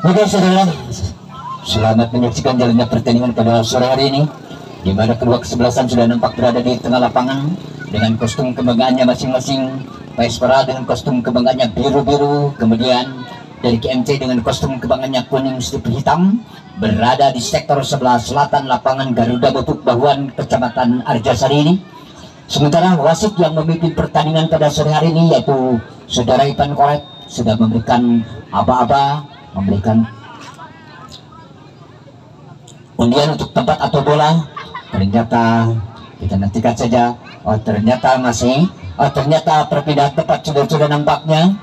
Oke saudara, selamat menyaksikan jalannya pertandingan pada sore hari ini, di mana kedua kesebelasan sudah nampak berada di tengah lapangan dengan kostum kebanggaannya masing-masing. Pespera dengan kostum kebanggaannya biru-biru, kemudian dari KMC dengan kostum kebanggaannya kuning strip hitam, berada di sektor sebelah selatan lapangan Garuda Botuk Bahuan, Kecamatan Arjasari ini. Sementara wasit yang memimpin pertandingan pada sore hari ini yaitu Saudara Ipan Koret sudah memberikan aba-aba, memberikan undian untuk tempat atau bola. Ternyata kita nantikan saja. Oh ternyata masih, ternyata perpindahan tempat sudah nampaknya.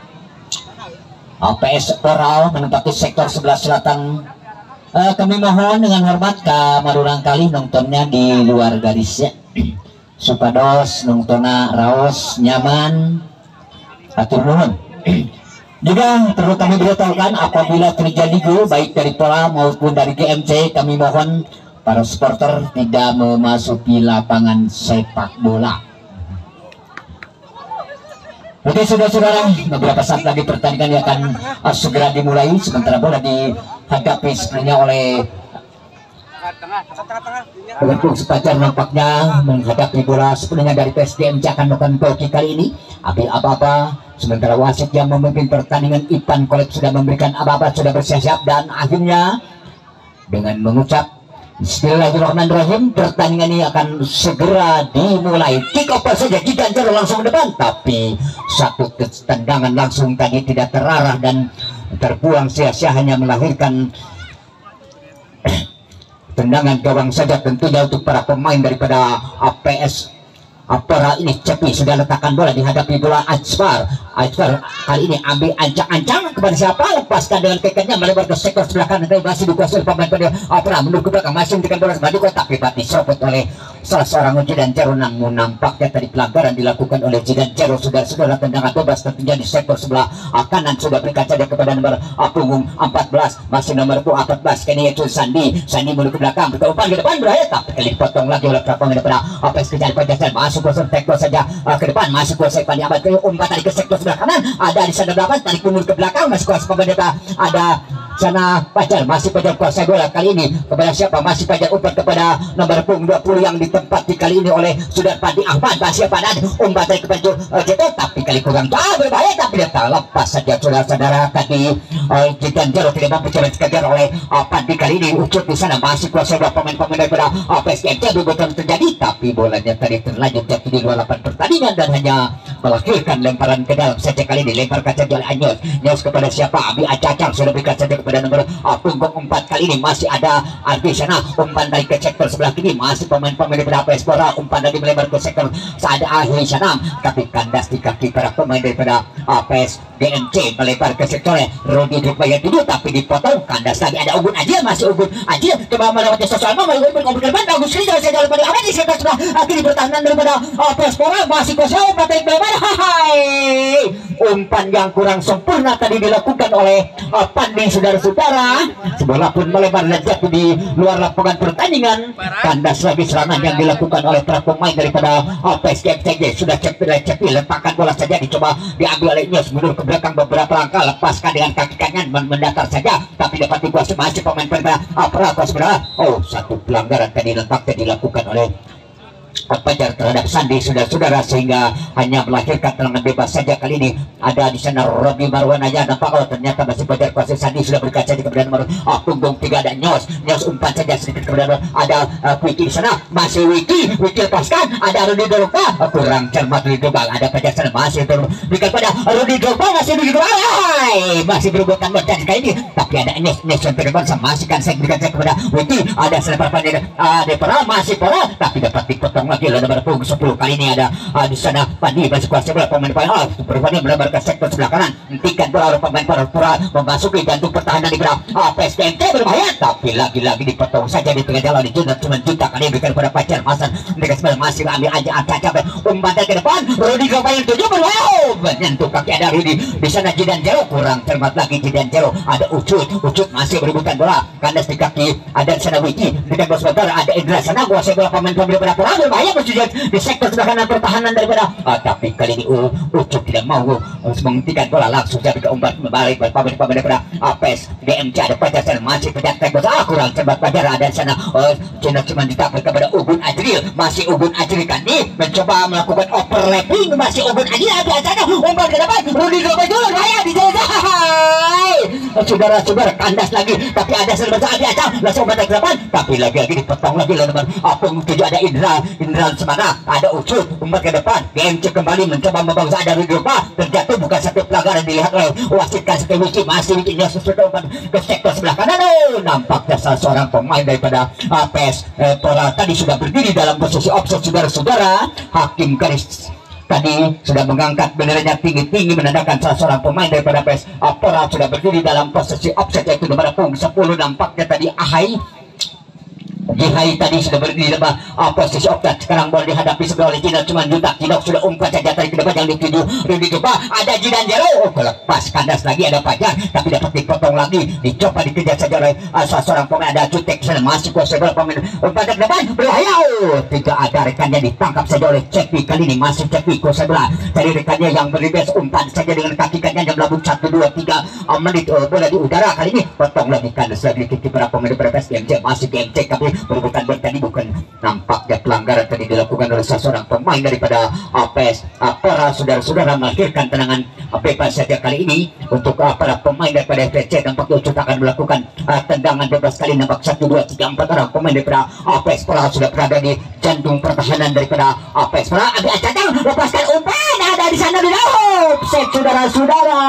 APS Oral menempati sektor sebelah selatan. Kami mohon dengan hormat kamarurang kali nontonnya di luar garis ya. Supados nontonnya raos nyaman. Atur nuhun. Juga perlu kami beritahukan apabila terjadi gol baik dari Pola maupun dari GMC, kami mohon para supporter tidak memasuki lapangan sepak bola. Oke saudara-saudara, beberapa saat lagi pertandingan akan segera dimulai, sementara bola dihadapi sebenarnya oleh Pelempung Sepajar nampaknya menghadapi bola sebenarnya dari PSDM akan melakukan goki kali ini. Ambil aba-aba, sementara wasit yang memimpin pertandingan Ipan Kolek sudah memberikan aba-aba, sudah bersiap-siap, dan akhirnya dengan mengucap Bismillahirrahmanirrahim, pertandingan ini akan segera dimulai. Kick off saja Giganjar langsung depan, tapi satu tendangan langsung tadi tidak terarah dan terbuang sia-sia, hanya melahirkan tendangan gawang saja. Tentunya untuk para pemain daripada APS Apora ini Cepi sudah letakkan bola dihadapi bola Ajfar. Ajfar kali ini ambil ancang-ancang kepada siapa, lepaskan dengan keketnya melebar ke sektor sebelah kanan, masih dikuasai pemain pada Apora, mundur ke belakang, masih dengan bola sebelah kotak, tapi diserobot oleh salah seorang Jidan Jero. Namun nampaknya tadi pelanggaran dilakukan oleh Jidan Jero. Saudara-saudara, tendangan bebas tentunya di sektor sebelah kanan sudah berikan saja kepada nomor punggung 14, masih nomor 14 kini yaitu Sandi. Sandi mundur ke belakang, berumpan ke depan berbahaya, tapi kali dipotong lagi oleh pemain daripada APS kejar Pajajaran. Masuk kuasa tektor saja ke depan, masih kuasa Pandi Abad ke umpan tadi ke sektor sebelah kanan, ada di sana 8 tarik mundur ke belakang, masih kuasa pemain ada sana Pajar, masih Pajar kuasa bola kali ini kepada siapa, masih Pajar umpan kepada nomor punggung 20 yang ditempati kali ini oleh Sudar Pandi Ahmad. Masih pada umpan tadi kepada Jeto, tapi kali kurang berbahaya, tapi dia lepas saja saudara-saudara. Tadi Jidan Jero tidak mampu dikejar oleh Pandi kali ini, ucut di sana masih kuasa bola pemain-pemain daripada PSGMC. Betul terjadi, tapi bolanya tadi terlanjur jatuh di luar lapangan pertandingan dan hanya melahirkan lemparan ke dalam saja. Kali ini lempar kaca oleh Anyos kepada siapa, Abi Acacang sudah berikan saja kepada nomor punggung 4. Kali ini masih ada Ardi sana, umpan dari ke sektor sebelah kiri, masih pemain-pemain daripada APS Pora, umpan dari melebar ke sektor ada Ahli sana, tapi kandas di kaki para pemain daripada APS GMC, melebar ke sektornya Rodi Drupaya dulu, tapi dipotong, kandas lagi, ada Ugun Ajil, masih Ugun Ajil coba melewati sosok berkomunikasi bagus sekali dari jalan pada awal di sektor sebelah kiri pertahanan daripada APS Pora, masih kosong umpan dari melebar. Umpan yang kurang sempurna tadi dilakukan oleh Pandi, saudara-saudara. Bola pun melebar dan jatuh di luar lapangan pertandingan. Kandas lagi serangan yang dilakukan oleh para pemain daripada APS GMC. Sudah Cepi letakkan bola saja, dicoba diambil oleh Nyos, mundur ke belakang beberapa langkah, lepaskan dengan kaki kanan mendatar saja, tapi dapat dikuasai masih pemain daripada Apra. Saudara, satu pelanggaran tadi letaknya dilakukan oleh Pajar terhadap Sandi, saudara-saudara, sehingga hanya melahirkan tendangan bebas saja. Kali ini ada di sana Robi Marwan aja nampak, ternyata masih Pajar kuasa. Sandi sudah berkaca di kepada nomor punggung 3, ada Nyos umpan saja sedikit kepada ada Wiki di sana, masih Wiki lepaskan, ada Rudi Drogba, kurang cermat Rudi Drogba, ada Pajar sana, masih berikan pada Rudi Drogba, masih berubukan dan kali ini, tapi ada Nyos yang terbang, masih kan saya berikan saja kepada Wiki, ada selepar pada Depara, masih Pora, tapi dapat dipotong lagi oleh nomor punggung 10. Kali ini ada di sana Pandi masih kuasa bola pemain berpani melebar ke sektor sebelah kanan, hentikan bola oleh pemain Pora memasuki jantung pertahanan di PSGMT berbahaya, tapi lagi-lagi dipotong saja di tengah jalan. Cuma juta kali berikan kepada Pajar Hasan. Mereka sebenarnya masih ambil aja angka umpan ke depan. Rudi Gobayang 7 berbahaya, menyentuh kaki ada Rudi di sana. Jidan Jero kurang cermat lagi. Jidan Jero ada Ucut masih berebutan bola, kandas di kaki ada di sana Wiki dengan bos sebentar ada Indra sana kuasai bola pemain daripada Pora berbahaya berjuang di sektor sebelah kanan pertahanan daripada tapi kali ini Ucut tidak mau menghentikan bola, langsung jadi ke umpan kembali pemain daripada APS GMC. Ada Pajar sana masih pencet tembus kurang cermat Pajar ada di sana. Cuma ditampil kepada Ugun Ajril, masih Ugun Ajril kan nih mencoba melakukan overlapping, masih Ugun Ajril ada di sana umpan ke depan. Rudi Gobayang berbahaya di jalan. Saudara-saudara kandas lagi, tapi ada sebesar di atas langsung umpan ke depan, tapi lagi-lagi dipotong lagi nomor apung 7 ada Indra Semana, ada Ucut umpan ke depan. GMC kembali mencoba membangsa ada Rudi Gobayang, terjatuh bukan satu pelanggaran dilihat oleh wasit kasih Wiki, masih Wikinya sesuai umpan ke sektor sebelah kanan. Nampaknya salah seorang pemain daripada APS Pora tadi sudah berdiri dalam posisi offside. Saudara-saudara, hakim garis tadi sudah mengangkat benderanya tinggi-tinggi menandakan salah seorang pemain daripada PS Pora sudah berdiri dalam posisi offside, yaitu nomor punggung 10. Nampaknya tadi Jihai tadi sudah berdiri dalam posisi offside. Sekarang bola dihadapi sebelah oleh Cina, cuma Jutak Cinok sudah umpan saja dari ke depan yang dituju Rudi Gobayang. Ada Jidan Jero, lepas kandas lagi ada Pajar, tapi dapat dipotong lagi, dicoba dikejar saja oleh salah seorang pemain. Ada Cutek sana masih kuasai bola pemain umpan ke depan berbahaya. Tidak ada rekannya ditangkap saja oleh Cepi. Kali ini masih Cepi kuasai bola dari rekannya yang beribes, umpan saja dengan kaki kakinya yang melambung 1, 2, 3 menit bola di udara. Kali ini potong lagi kandas lagi kiki para pemain daripada GMC, masih GMC tapi berebutan tadi bukan nampaknya pelanggaran tadi dilakukan oleh seorang pemain daripada APS Pora. Saudara-saudara, melahirkan tendangan bebas saja kali ini untuk para pemain daripada FPC. Nampaknya Ucut akan melakukan tendangan bebas kali. Nampak 1, 2, 3, 4 orang pemain daripada APS Pora sudah berada di jantung pertahanan daripada APS Pora. Abi Acadang lepaskan umpan, ada di sana di dalam set. Saudara-saudara,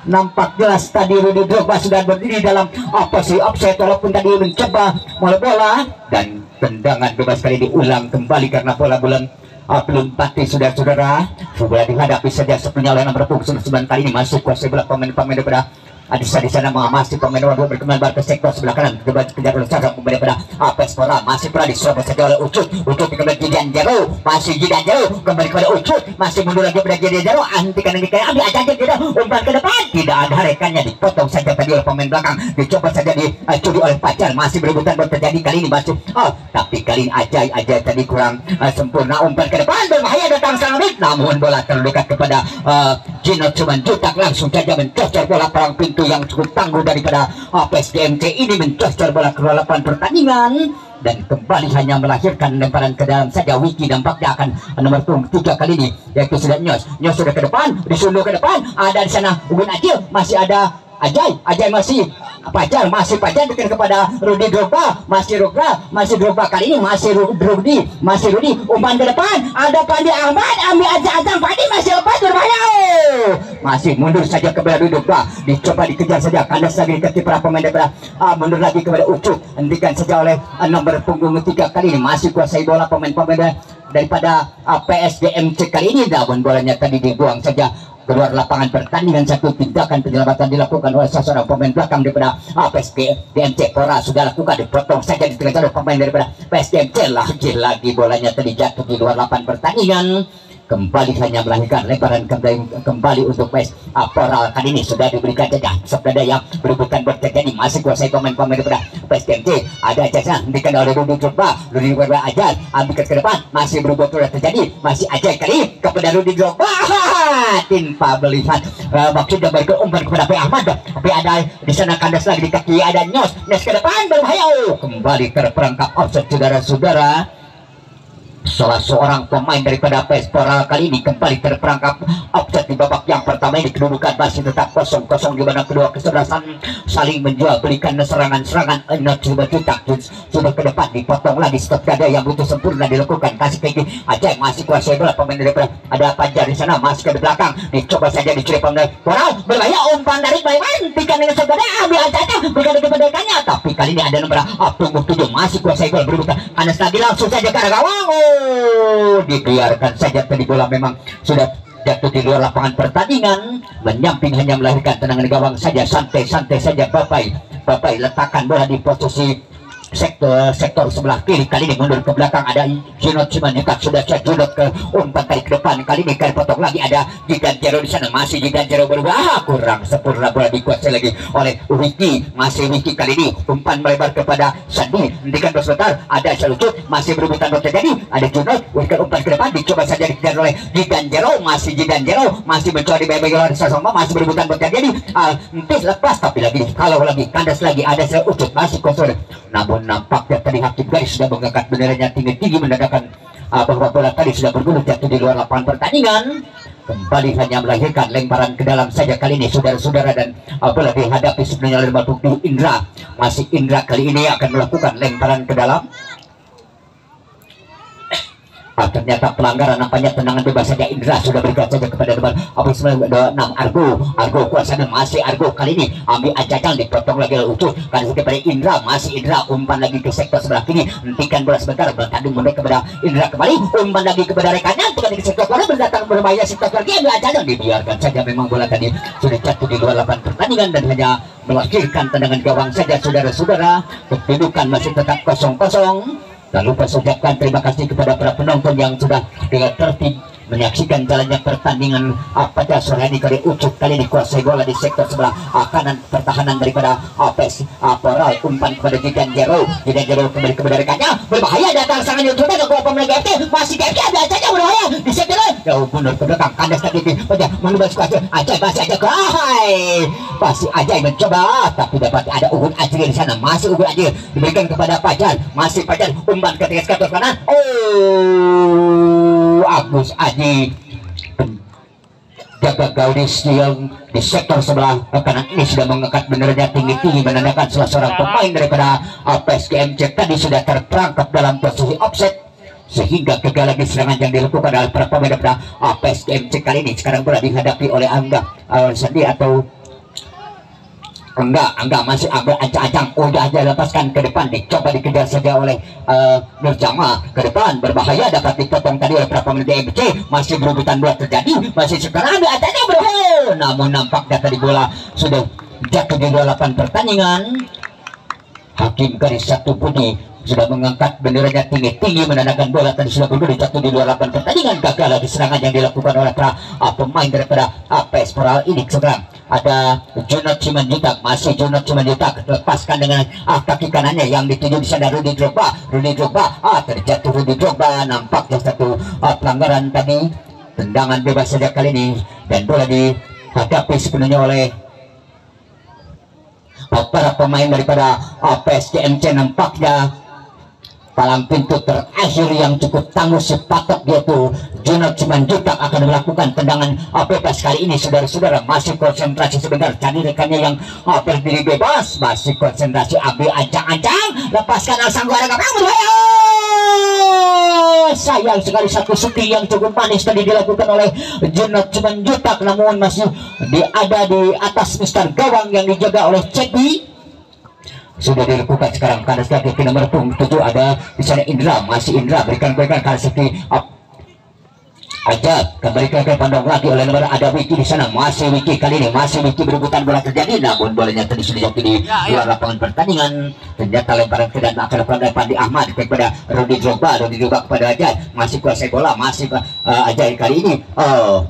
nampak jelas tadi Rudi Drogba sudah berdiri dalam posisi offside walaupun tadi mencoba mulai bola, dan tendangan bebas kali diulang kembali karena bola belum pasti. Saudara-saudara, bola dihadapi saja sepenuhnya oleh nomor punggung 9. Kali ini masih kuasai bola pemain-pemain daripada Adisa di sana masih pemain nomor 2 berkembang ke sektor sebelah kanan, kejar oleh seorang pemain daripada APS Pora, masih pernah diserobot saja oleh Ucut kemudian Jidan Jero, masih Jidan Jero kembali kepada Ucut, masih mundur lagi pada Jidan Jero, hentikan ini kayak ambil aja tidak umpan ke depan, tidak ada rekannya, dipotong saja tadi oleh pemain belakang, dicoba saja dicuri oleh Pajar, masih berebutan terjadi kali ini masih tapi kali ini Ajay tadi kurang sempurna, umpan ke depan berbahaya datang sangat, namun bola terdekat kepada Gino, cuman Jutak langsung saja mencocor bola perang pintu yang cukup tangguh daripada APS GMC ini, mencocor bola ke lapangan pertandingan dan kembali hanya melahirkan lemparan ke dalam saja. Wiki nampaknya akan nomor punggung 3 kali ini, yaitu sudah Nyos sudah ke depan, disunduh ke depan, ada di sana Ugun Acil, masih ada Ajay masih Pajar, masih Pajar dekat kepada Rudi Drogba, masih Drogba kali ini masih Rudi umpan ke depan, ada Pandi Ahmad, ambil aja Pandi, masih lepas berbahaya, masih mundur saja kepada Rudi Drogba, dicoba dikejar saja, kandas lagi ke para pemain daripada mundur lagi kepada Ucut, hentikan saja oleh nomor punggung 3 kali ini, masih kuasai bola pemain-pemain daripada PSGMC kali ini, namun bolanya tadi dibuang saja keluar lapangan pertandingan. Satu tindakan penyelamatan dilakukan oleh seorang pemain belakang daripada PSGMC Pora sudah lakukan, dipotong saja di tengah jalur pemain daripada PSGMC. Lagi bolanya tadi jatuh di luar lapangan pertandingan, kembali hanya melahirkan lemparan kembali untuk PS Pora. Kali ini sudah diberikan saja sepeda yang berebutan terjadi, masih kuasai pemain-pemain daripada PSGMC. Ada jasa diberikan oleh Rudi Drogba Ajay, ambil ke depan, masih berubah terjadi, masih Ajay kali kepada Rudi Drogba, tanpa melihat maksudnya balik umpan kepada P Ahmad, tapi ada di sana kandas lagi di kaki, ada Nyos ke depan berbahaya, kembali terperangkap offside. Saudara-saudara, salah seorang pemain daripada PS Pora kali ini kembali terperangkap offside di babak yang pertama ini. Kedudukan masih tetap 0-0 di mana kedua kesebelasan saling menjual belikan serangan-serangan. Coba Jutak sudah ke depan, dipotong lagi, stop dada yang butuh sempurna dilakukan, kasih kaki Ajay, masih kuasai bola pemain daripada ada Pajar di sana, masih ke belakang, dicoba saja dicuri pemain Pora, berbahaya, umpan dari Baiman, pikan dengan saudara, ambil aja berikan kepada tapi kali ini ada nomor punggung 7, masih kuasai bola berebutan, Anas lagi langsung saja ke arah gawang, dibiarkan saja tadi bola memang sudah jatuh di luar lapangan pertandingan, menyamping hanya melahirkan tendangan gawang saja, santai-santai saja Bapai letakkan bola di posisi sektor sebelah kiri. Kali ini mundur ke belakang, ada Junot Simanjuntak, sudah Junot ke umpan kali ke depan, kali ini kali potong lagi, ada Gigantero di sana, masih Gigantero berubah, kurang sempurna, bola dikuasai lagi oleh Wiki, masih Wiki, kali ini umpan melebar kepada Sandi, hentikan sebentar, ada Salucut, masih berebutan terjadi, ada Junot, berikan umpan ke depan, dicoba saja dikejar oleh Gigantero, masih Gigantero, masih mencoba dibagi oleh Sasoma, masih berebutan terjadi, Entis lepas, tapi lagi kalau lagi kandas lagi, ada Salucut, masih kosong, namun nampaknya tadi hakim garis sudah mengangkat benderanya tinggi-tinggi, menandakan bahwa bola tadi sudah bergulir jatuh di luar lapangan pertandingan. Kembali hanya melahirkan lemparan ke dalam saja kali ini, saudara-saudara, dan bola dihadapi sebenarnya oleh Batuki Indra. Masih Indra kali ini akan melakukan lemparan ke dalam. Ternyata pelanggaran, nampaknya tendangan bebas saja. Indra sudah bergerak saja kepada depan. Habis 6 Argo kuasa, dan masih Argo kali ini ambil acak-acak, dipotong lagi oleh Ucup karena kepada Indra, masih Indra umpan lagi ke sektor sebelah kiri, hentikan bola sebentar, bertanding mulai kepada Indra kembali, umpan lagi kepada rekannya, hentikan di sektor bola, berdatang berbahaya sektor lagi, ambil acak-acak, dibiarkan saja. Memang bola tadi sudah jatuh di luar lapangan pertandingan dan hanya melahirkan tendangan gawang saja, saudara-saudara. Kedudukan masih tetap 0-0. Tak lupa saya ucapkan terima kasih kepada para penonton yang sudah dengan tertib menyaksikan jalannya pertandingan pada sore ini. Kali Ucup kali ini kuasai bola di sektor sebelah kanan pertahanan daripada APS Poral, umpan kepada Gigantero kembali kepada rekannya, berbahaya, datang sangat Ucup, ke gol pemain GFT, masih GFT ada acanya berbahaya di sektor jauh mundur ke belakang, kandas tadi pada mengubah kuasa Ajay, masih Ajay masih Ajay mencoba, tapi dapat ada Ugun Ajir di sana, masih Ugun Ajir diberikan kepada Pajan, masih Pajan umpan ke sektor kanan, Agus Aji jaga Gaudis yang di sektor sebelah kanan ini sudah mengangkat benderanya tinggi-tinggi, menandakan salah seorang pemain daripada PSGMC tadi sudah terperangkap dalam posisi offset, sehingga gagal lagi serangan yang dilakukan oleh para pemain daripada PSGMC kali ini. Sekarang bola dihadapi oleh Angga Sandi atau Angga masih ambil ancang-ancang, udah aja lepaskan ke depan, dicoba dikejar saja oleh Nurjama ke depan, berbahaya, dapat dipotong tadi oleh para pemain DMC, masih berebutan bola terjadi, masih sekarang ambil ancangnya berbahaya, namun nampaknya tadi bola sudah jatuh di luar lapangan pertandingan. Hakim garis satu Budi sudah mengangkat benderanya tinggi-tinggi, menandakan bola tadi sudah bergulir jatuh di luar lapangan pertandingan. Gagal lagi serangan yang dilakukan oleh para pemain daripada APS Poral ini. Sekarang ada Junot Simanjuntak, masih Junot Simanjuntak lepaskan dengan kaki kanannya yang dituju di sana Rudy Drogba terjatuh Rudy Drogba, nampaknya satu pelanggaran tadi, tendangan bebas saja kali ini, dan bola dihadapi sepenuhnya oleh para pemain daripada PSGMC. Nampaknya palang pintu terakhir yang cukup tangguh sepatok, yaitu Junot Simanjuntak akan melakukan tendangan bebas kali ini, saudara-saudara. Masih konsentrasi sebentar, cari rekannya yang berdiri bebas, masih konsentrasi, ambil ancang-ancang, lepaskan Alsanggara, berbahaya. Sayang sekali satu shooting yang cukup manis tadi dilakukan oleh Junot Simanjuntak, namun masih ada di atas Mister Gawang yang dijaga oleh Cedi. Sudah dilakukan sekarang kandas lagi ke nomor 7, ada di sana Indra, masih Indra berikan kandas lagi aja, kembali ke pandang lagi oleh nomor ada Wiki di sana, masih Wiki kali ini, masih Wiki berebutan bola terjadi, namun bolanya tadi sudah jatuh di luar lapangan pertandingan. Ternyata lemparan ke dan akan lemparan Pandi Ahmad kepada Rudy Drogba kepada Ajay, masih kuasai bola, masih Ajay kali ini,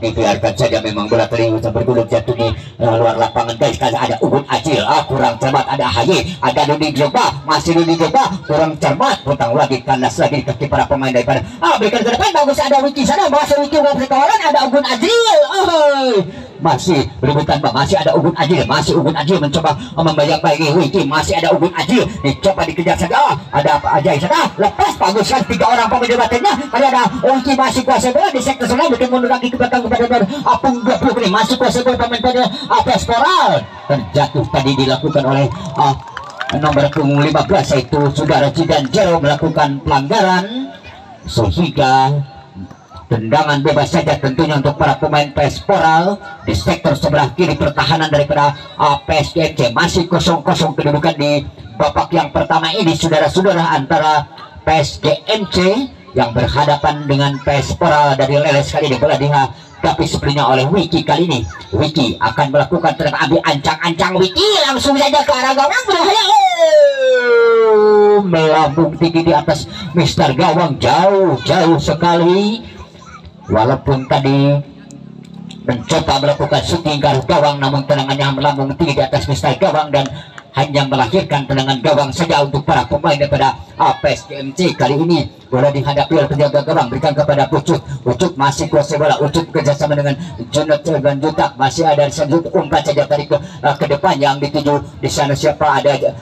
dibiarkan saja, memang bola tadi bergulir jatuh di luar lapangan guys, karena ada Ugun Ajil, kurang cermat, ada Haye, ada Rudy Drogba, masih Rudy Drogba kurang cermat, putang lagi kandas lagi kaki para pemain daripada berikan ke depan, bagus, ada Wiki sana, masih Wiki berkawalan, ada Ugun Ajil, masih berebutan, masih ada Ugun Ajil, masih Ugun Ajil mencoba membayang-bayangi Wiki, masih ada Ugun Ajil, dicoba dikejar saja, ada apa aja sana, lepas, bagus kan 3 orang pemain debatannya, ada Wiki masih kuasai bola di sektor sebelah, bikin mundur lagi ke belakang kepada Apung 20 ini, masih kuasai bola pemain pada APS Poral, terjatuh tadi dilakukan oleh nomor 15, yaitu saudara Gigantero melakukan pelanggaran, sehingga tendangan bebas saja tentunya untuk para pemain PS Poral di sektor sebelah kiri pertahanan daripada PSGMC. Masih 0-0 kedudukan di babak yang pertama ini, saudara-saudara, antara PSGMC yang berhadapan dengan PS Poral dari Leles. Kali ini bola dihadapi sebelumnya oleh Wiki. Kali ini Wiki akan melakukan tendangan ambil ancang-ancang. Wiki langsung saja ke arah gawang, berbahaya. Melambung tinggi di atas Mister Gawang, jauh sekali. Walaupun tadi mencoba melakukan shooting ke arah gawang, namun tendangannya melambung tinggi di atas Mister Gawang dan hanya melahirkan tendangan gawang saja untuk para pemain daripada APS GMC. Kali ini bola dihadapi oleh penjaga gawang, berikan kepada Ucut. Ucut masih kuasai bola. Ucut bekerjasama dengan Junot dan Jutak, masih ada Sanjut, umpan saja tadi ke depan yang dituju di sana siapa ada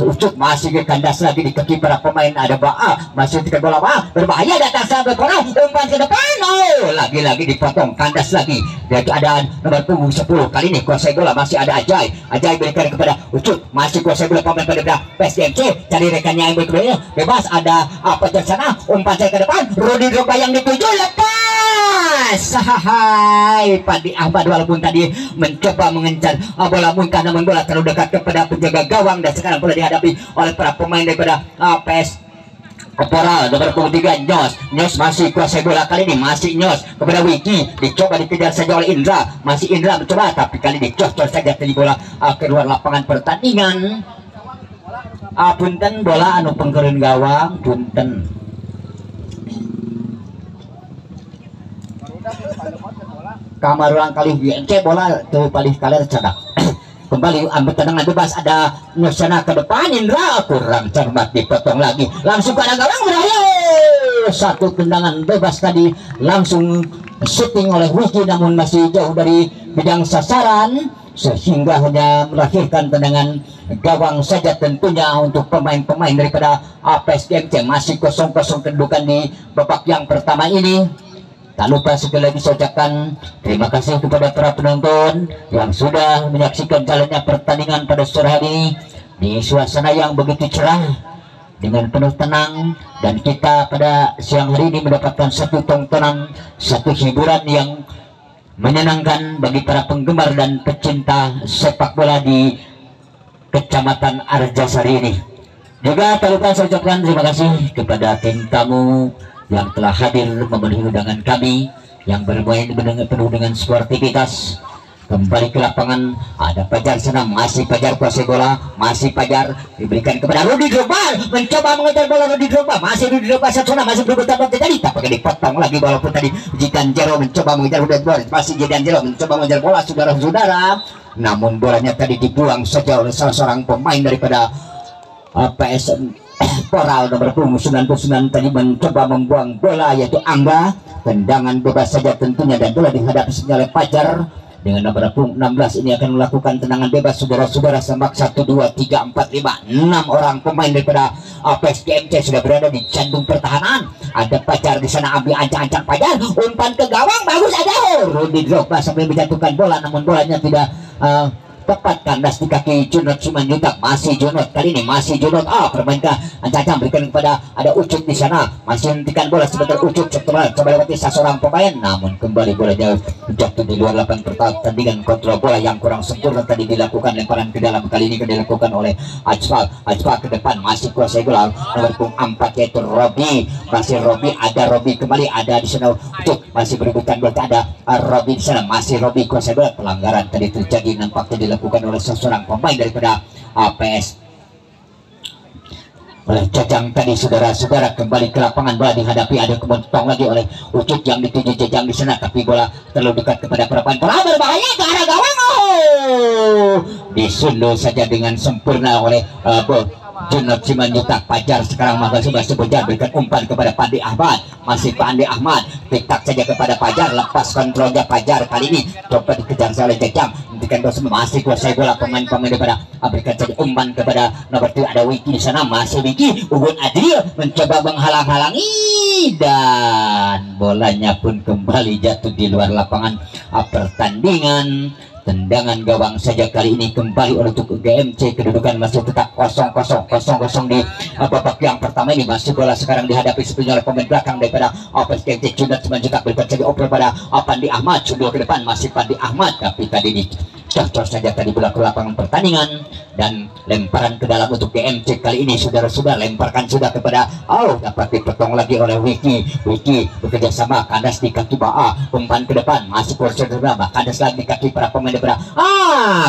Ucut, masih ke kandas lagi di kaki para pemain. Ada Ba'a, masih di bola Ba'a, berbahaya datang sampai bola, umpan ke depan. Lagi-lagi dipotong, kandas lagi. Dan ada nomor punggung 10. Kali ini kuasai bola masih ada Ajay. Ajay berikan kepada Ucut, masih kuasai bola pemain pada PSGMC. Cari rekannya yang berikutnya, bebas. Ada apa di sana, umpan saya ke depan. Rudi Drogba yang dituju, lepas. Hai, Pandi Ahmad walaupun tadi mencoba mengejar bola muntah, namun bola terlalu dekat kepada penjaga gawang dan sekarang bola dihadapi oleh para pemain daripada PS Opora. Nomor 23 Nyos masih kuasai bola. Kali ini masih Nyos kepada Wiki, dicoba dikejar saja oleh Indra. Masih Indra mencoba, tapi kali ini cocok saja tadi bola keluar lapangan pertandingan. Punten bola anu pengkeun gawang, punten. Kamar ulang kali GMC bola tuh paling kali cerdak. Kembali ambil tendangan bebas, ada Nusana ke depan. Indra kurang cermat, dipotong lagi langsung ke arah gawang, berbahaya. Satu tendangan bebas tadi langsung shooting oleh Wiki, namun masih jauh dari bidang sasaran sehingga hanya melahirkan tendangan gawang saja tentunya untuk pemain-pemain daripada APS GMC. Masih kosong-kosong kedudukan di babak yang pertama ini. Tak lupa sekali lagi saya ucapkan terima kasih kepada para penonton yang sudah menyaksikan jalannya pertandingan pada sore hari ini di suasana yang begitu cerah dengan penuh tenang, dan kita pada siang hari ini mendapatkan satu tontonan, satu hiburan yang menyenangkan bagi para penggemar dan pecinta sepak bola di Kecamatan Arjasari ini. Juga tak lupa saya ucapkan terima kasih kepada tim tamu yang telah hadir memenuhi undangan kami, yang bermain penuh dengan sportivitas. Kembali ke lapangan, ada Pajar sana, masih Pajar kuasai bola, masih Pajar diberikan kepada Rudi Drogba, mencoba mengejar bola Rudi Drogba, masih Rudi Drogba sana, masih berebutan tadi, tapi dipotong lagi walaupun tadi Jidan Jero mencoba mengejar Rudi Drogba, masih Jidan Jero mencoba mengejar bola saudara-saudara, namun bolanya tadi dibuang saja oleh salah seorang pemain daripada PSM Poral. Nomor 99 tadi mencoba membuang bola, yaitu Angga. Tendangan bebas saja tentunya, dan bola dihadapi oleh Pajar dengan nomor 16 ini akan melakukan tendangan bebas saudara-saudara. Sembak 1, 2, 3, 4, 5, 6 orang pemain daripada APS GMC sudah berada di jantung pertahanan. Ada Pajar di sana, ambil ancang-ancang Pajar, umpan ke gawang, bagus ada Rudi Drogba sambil menjatuhkan bola, namun bolanya tidak tepat kandas di kaki Junot Simanjutak. Masih Junot, kali ini masih Junot. Permainkan ancang-ancang, berikan kepada ada Ucut di sana, masih hentikan bola sebentar. Ucut coba lewati seorang pemain, namun kembali bola jatuh di luar lapangan pertandingan. Kontrol bola yang kurang sempurna tadi dilakukan, lemparan ke dalam, kali ini dilakukan oleh Ajfal ke depan, masih kuasai bola nomor 4 yaitu Robi. Masih Robi, ada Robi kembali, ada di sana Ucut, masih berebutan bola, ada Robi di sana, masih Robi kuasai bola. Pelanggaran tadi terjadi, nampaknya dilakukan oleh seorang pemain daripada APS oleh Jajang tadi saudara-saudara. Kembali ke lapangan, bola dihadapi, ada kemotong lagi oleh Ucut yang dituju Jajang di sana, tapi bola terlalu dekat kepada perempuan, bola berbahaya ke arah gawang. Disunduh saja dengan sempurna oleh Junot Simanjutak. Pajar sekarang masih Pajar berikan umpan kepada Pandi Ahmad, masih Pandi Ahmad, tiktak saja kepada Pajar, lepas kontrolnya Pajar. Kali ini coba dikejar oleh Jajang, hentikan bola, masih kuasai bola pemain-pemain daripada, berikan saja umpan kepada nomor 2 ada Wiki di sana, masih Wiki. Ugun Adil mencoba menghalang-halangi, dan bolanya pun kembali jatuh di luar lapangan pertandingan. Tendangan gawang saja kali ini kembali untuk GMC. Kedudukan masih tetap kosong di babak yang pertama ini. Masih bola sekarang dihadapi sepenuhnya oleh pemain belakang daripada APS GMC. Junot Simanjutak berikan saja oper pada Pandi Ahmad, sundul ke depan, masih Pandi Ahmad, tapi tadi ini cocok saja tadi bola ke lapangan pertandingan. dan lemparan ke dalam untuk DMC kali ini saudara-saudara, lemparkan sudah kepada dapat dipotong lagi oleh Wiki bekerja sama kandas di kaki Ba'a, umpan ke depan masih kurang kandas lagi di kaki para pemain depan,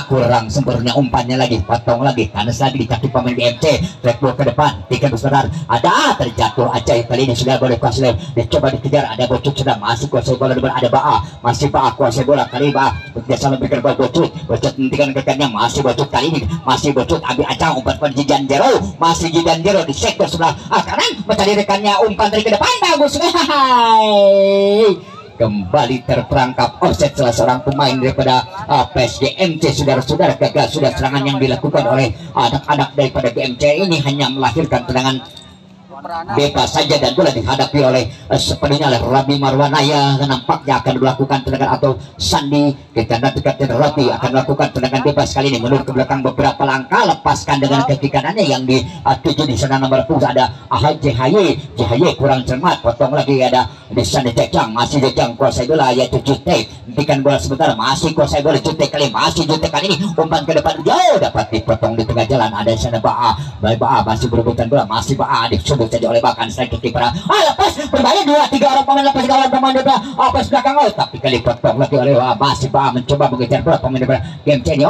kurang sempurna umpannya lagi, potong lagi kandas lagi di kaki pemain DMC, red ball ke depan tiket besar ada terjatuh ajaib kali ini sudah boleh kuasai dicoba dikejar, ada Bocut sudah masih kuasai bola depan, ada Ba'a masih Ba'a kuasai bola kali Ba'a bekerja sama berikan bola Bocut hentikan rekannya, masih Bocut kali ini masih Bocut ambil acang umpan pada Jidan Jero, masih Jidan Jero di sektor sebelah kanan mencari rekannya, umpan dari ke depan bagus, kembali terperangkap offset salah seorang pemain daripada PSGMC saudara-saudara, gagal sudah serangan yang dilakukan oleh anak-anak daripada GMC ini hanya melahirkan tendangan bebas saja dan bola dihadapi oleh sepenuhnya oleh Rabi Marwanaya, nampaknya akan melakukan tendangan atau Sandi kita nantikan Rabi akan melakukan tendangan bebas kali ini mundur ke belakang beberapa langkah, lepaskan dengan kaki kanannya yang dituju di sana nomor 10 ada JHY kurang cermat, potong lagi ada di sana Jejang, masih Jejang kuasai bola yaitu Jutek, hentikan bola sebentar masih kuasai bola Jutek kali ini umpan ke depan jauh dapat dipotong di tengah jalan, ada di sana Ba'a masih berebutan bola, masih Ba'a disudut saja oleh bahkan strike kiper, lepas berbahaya 2-3 orang pemain lepas kawan pemain depan pas belakang tapi kali potong lagi oleh masih Ba'a mencoba mengejar bola pemain depan GMC ini,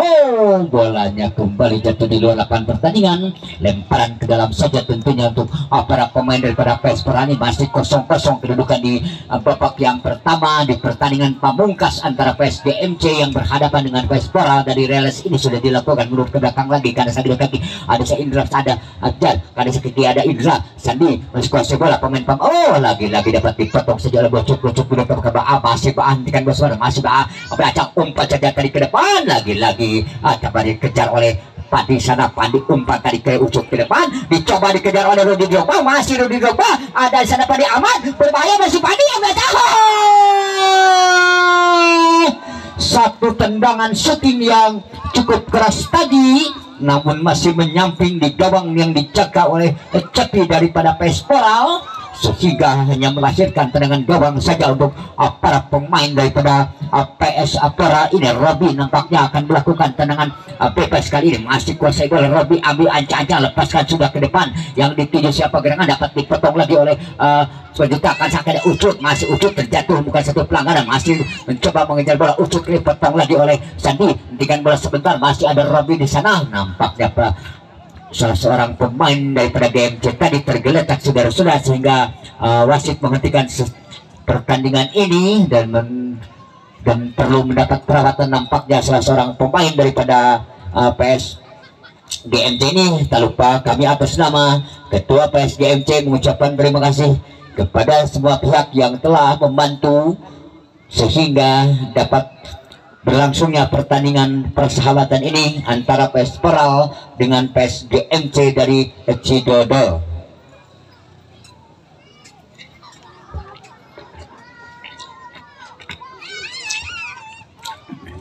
bolanya kembali jatuh di luar lapangan pertandingan, lemparan ke dalam saja tentunya untuk para pemain daripada PSPora ini masih 0-0 kedudukan di babak yang pertama di pertandingan pamungkas antara PSGMC yang berhadapan dengan PSPora. Dari reales ini sudah dilakukan mundur ke belakang lagi karena saya kaki ada saya Indra, ada Ajal, karena saya kaki ada Indra Sandi masih kuasai bola pemain lagi-lagi dapat dipotong saja oleh Bocuk mundur ke Ba'a, masih Ba'a hentikan bola masih Ba'a acak umpan saja tadi ke depan, lagi-lagi dapat dikejar oleh Padi sana, Padi umpan tadi ke ucuk ke depan, dicoba dikejar oleh Rudi Drogba, masih Rudi Drogba, ada di sana Padi Ahmad, berbahaya masih Padi yang satu tendangan shooting yang cukup keras tadi, namun masih menyamping di gawang yang dijaga oleh Cepi daripada PSPora, sehingga hanya melahirkan tendangan gawang saja untuk para pemain daripada PSPora ini. Robi nampaknya akan melakukan tendangan bebas kali ini, masih kuasai bola Robi ambil ancang-ancang, lepaskan sudah ke depan yang dituju siapa gerangan dapat dipotong lagi oleh penjutakan sakit Ucut, masih Ucut terjatuh bukan satu pelanggaran, masih mencoba mengejar bola Ucut dipotong lagi oleh Sandi, hentikan bola sebentar masih ada Robi di sana, nampaknya salah seorang pemain daripada GMC tadi tergeletak saudara-saudara sehingga wasit menghentikan pertandingan ini dan perlu mendapat perawatan nampaknya salah seorang pemain daripada PS GMC ini. Tak lupa kami atas nama Ketua PS GMC mengucapkan terima kasih kepada semua pihak yang telah membantu sehingga dapat berlangsungnya pertandingan persahabatan ini antara PSPora dengan PS GMC dari Cidodo.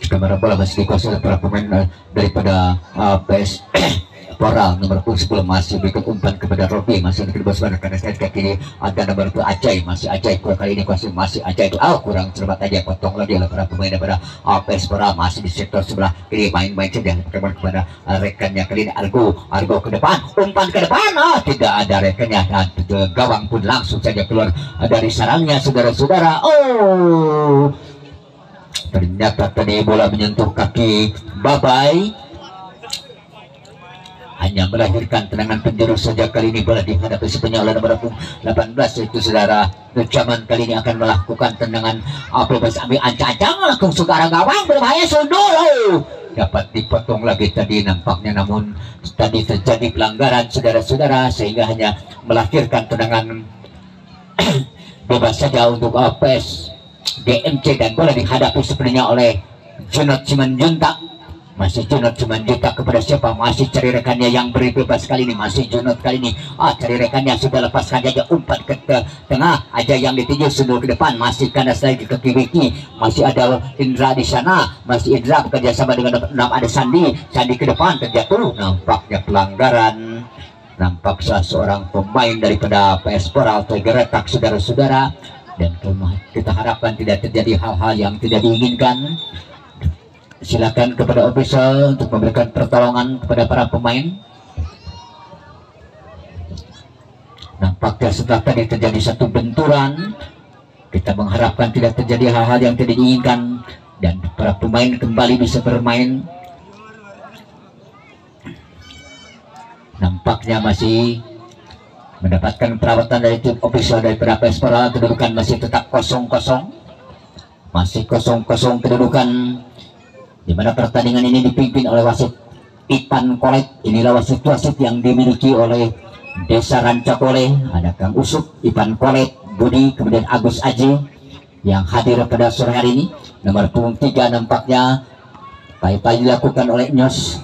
Kamera bola masih dikuasai oleh para pemain daripada PSPora nomor 10 masih berikan umpan kepada Robi, masih di bawah sebelah karena saya kiri ada nomor 2 Ajay, masih Ajay kali ini kuasai masih Ajay itu kurang cermat aja, potong lagi oleh para pemain daripada PSPora masih di sektor sebelah kiri, main-main saja kepada rekannya kali ini Argo ke depan, umpan ke depan tidak ada rekannya dan gawang pun langsung saja keluar dari sarangnya saudara-saudara. Ternyata tadi bola menyentuh kaki Babai, hanya melahirkan tendangan penjuru saja. Kali ini bola dihadapi sepenuhnya oleh nomor 18 yaitu saudara Nucaman, kali ini akan melakukan tendangan bebas ambil ancang-ancang langsung ke arah gawang, berbahaya sundul dapat dipotong lagi tadi nampaknya, namun tadi terjadi pelanggaran saudara-saudara sehingga hanya melahirkan tendangan bebas saja untuk PS GMC dan bola dihadapi sepenuhnya oleh Junot Simanjuntak. Masih Junot Simanjuntak kepada siapa, masih cari rekannya yang beri bebas kali ini, masih Junot kali ini cari rekannya sudah lepaskan aja umpan ke tengah aja yang dituju sundul ke depan, masih kandas lagi ke kiri, masih ada Indra di sana, masih Indra bekerja sama dengan 6 ada Sandi ke depan terjatuh, nampaknya pelanggaran, nampak salah seorang pemain daripada PSPora tergeletak saudara-saudara, dan kita harapkan tidak terjadi hal-hal yang tidak diinginkan Silakan kepada official untuk memberikan pertolongan kepada para pemain. Nampaknya setelah tadi terjadi satu benturan, kita mengharapkan tidak terjadi hal-hal yang tidak diinginkan dan para pemain kembali bisa bermain. Nampaknya masih mendapatkan perawatan dari tim official daripada Pespora. Kedudukan masih tetap 0-0, masih 0-0 kedudukan, di mana pertandingan ini dipimpin oleh wasit Ipan Kolet. Inilah wasit yang dimiliki oleh Desa Rancakole. Ada Kang Usup, Ipan Kolet, Budi, kemudian Agus Aji yang hadir pada sore hari ini. Nomor punggung 3 nampaknya pai-pai dilakukan oleh Nyos.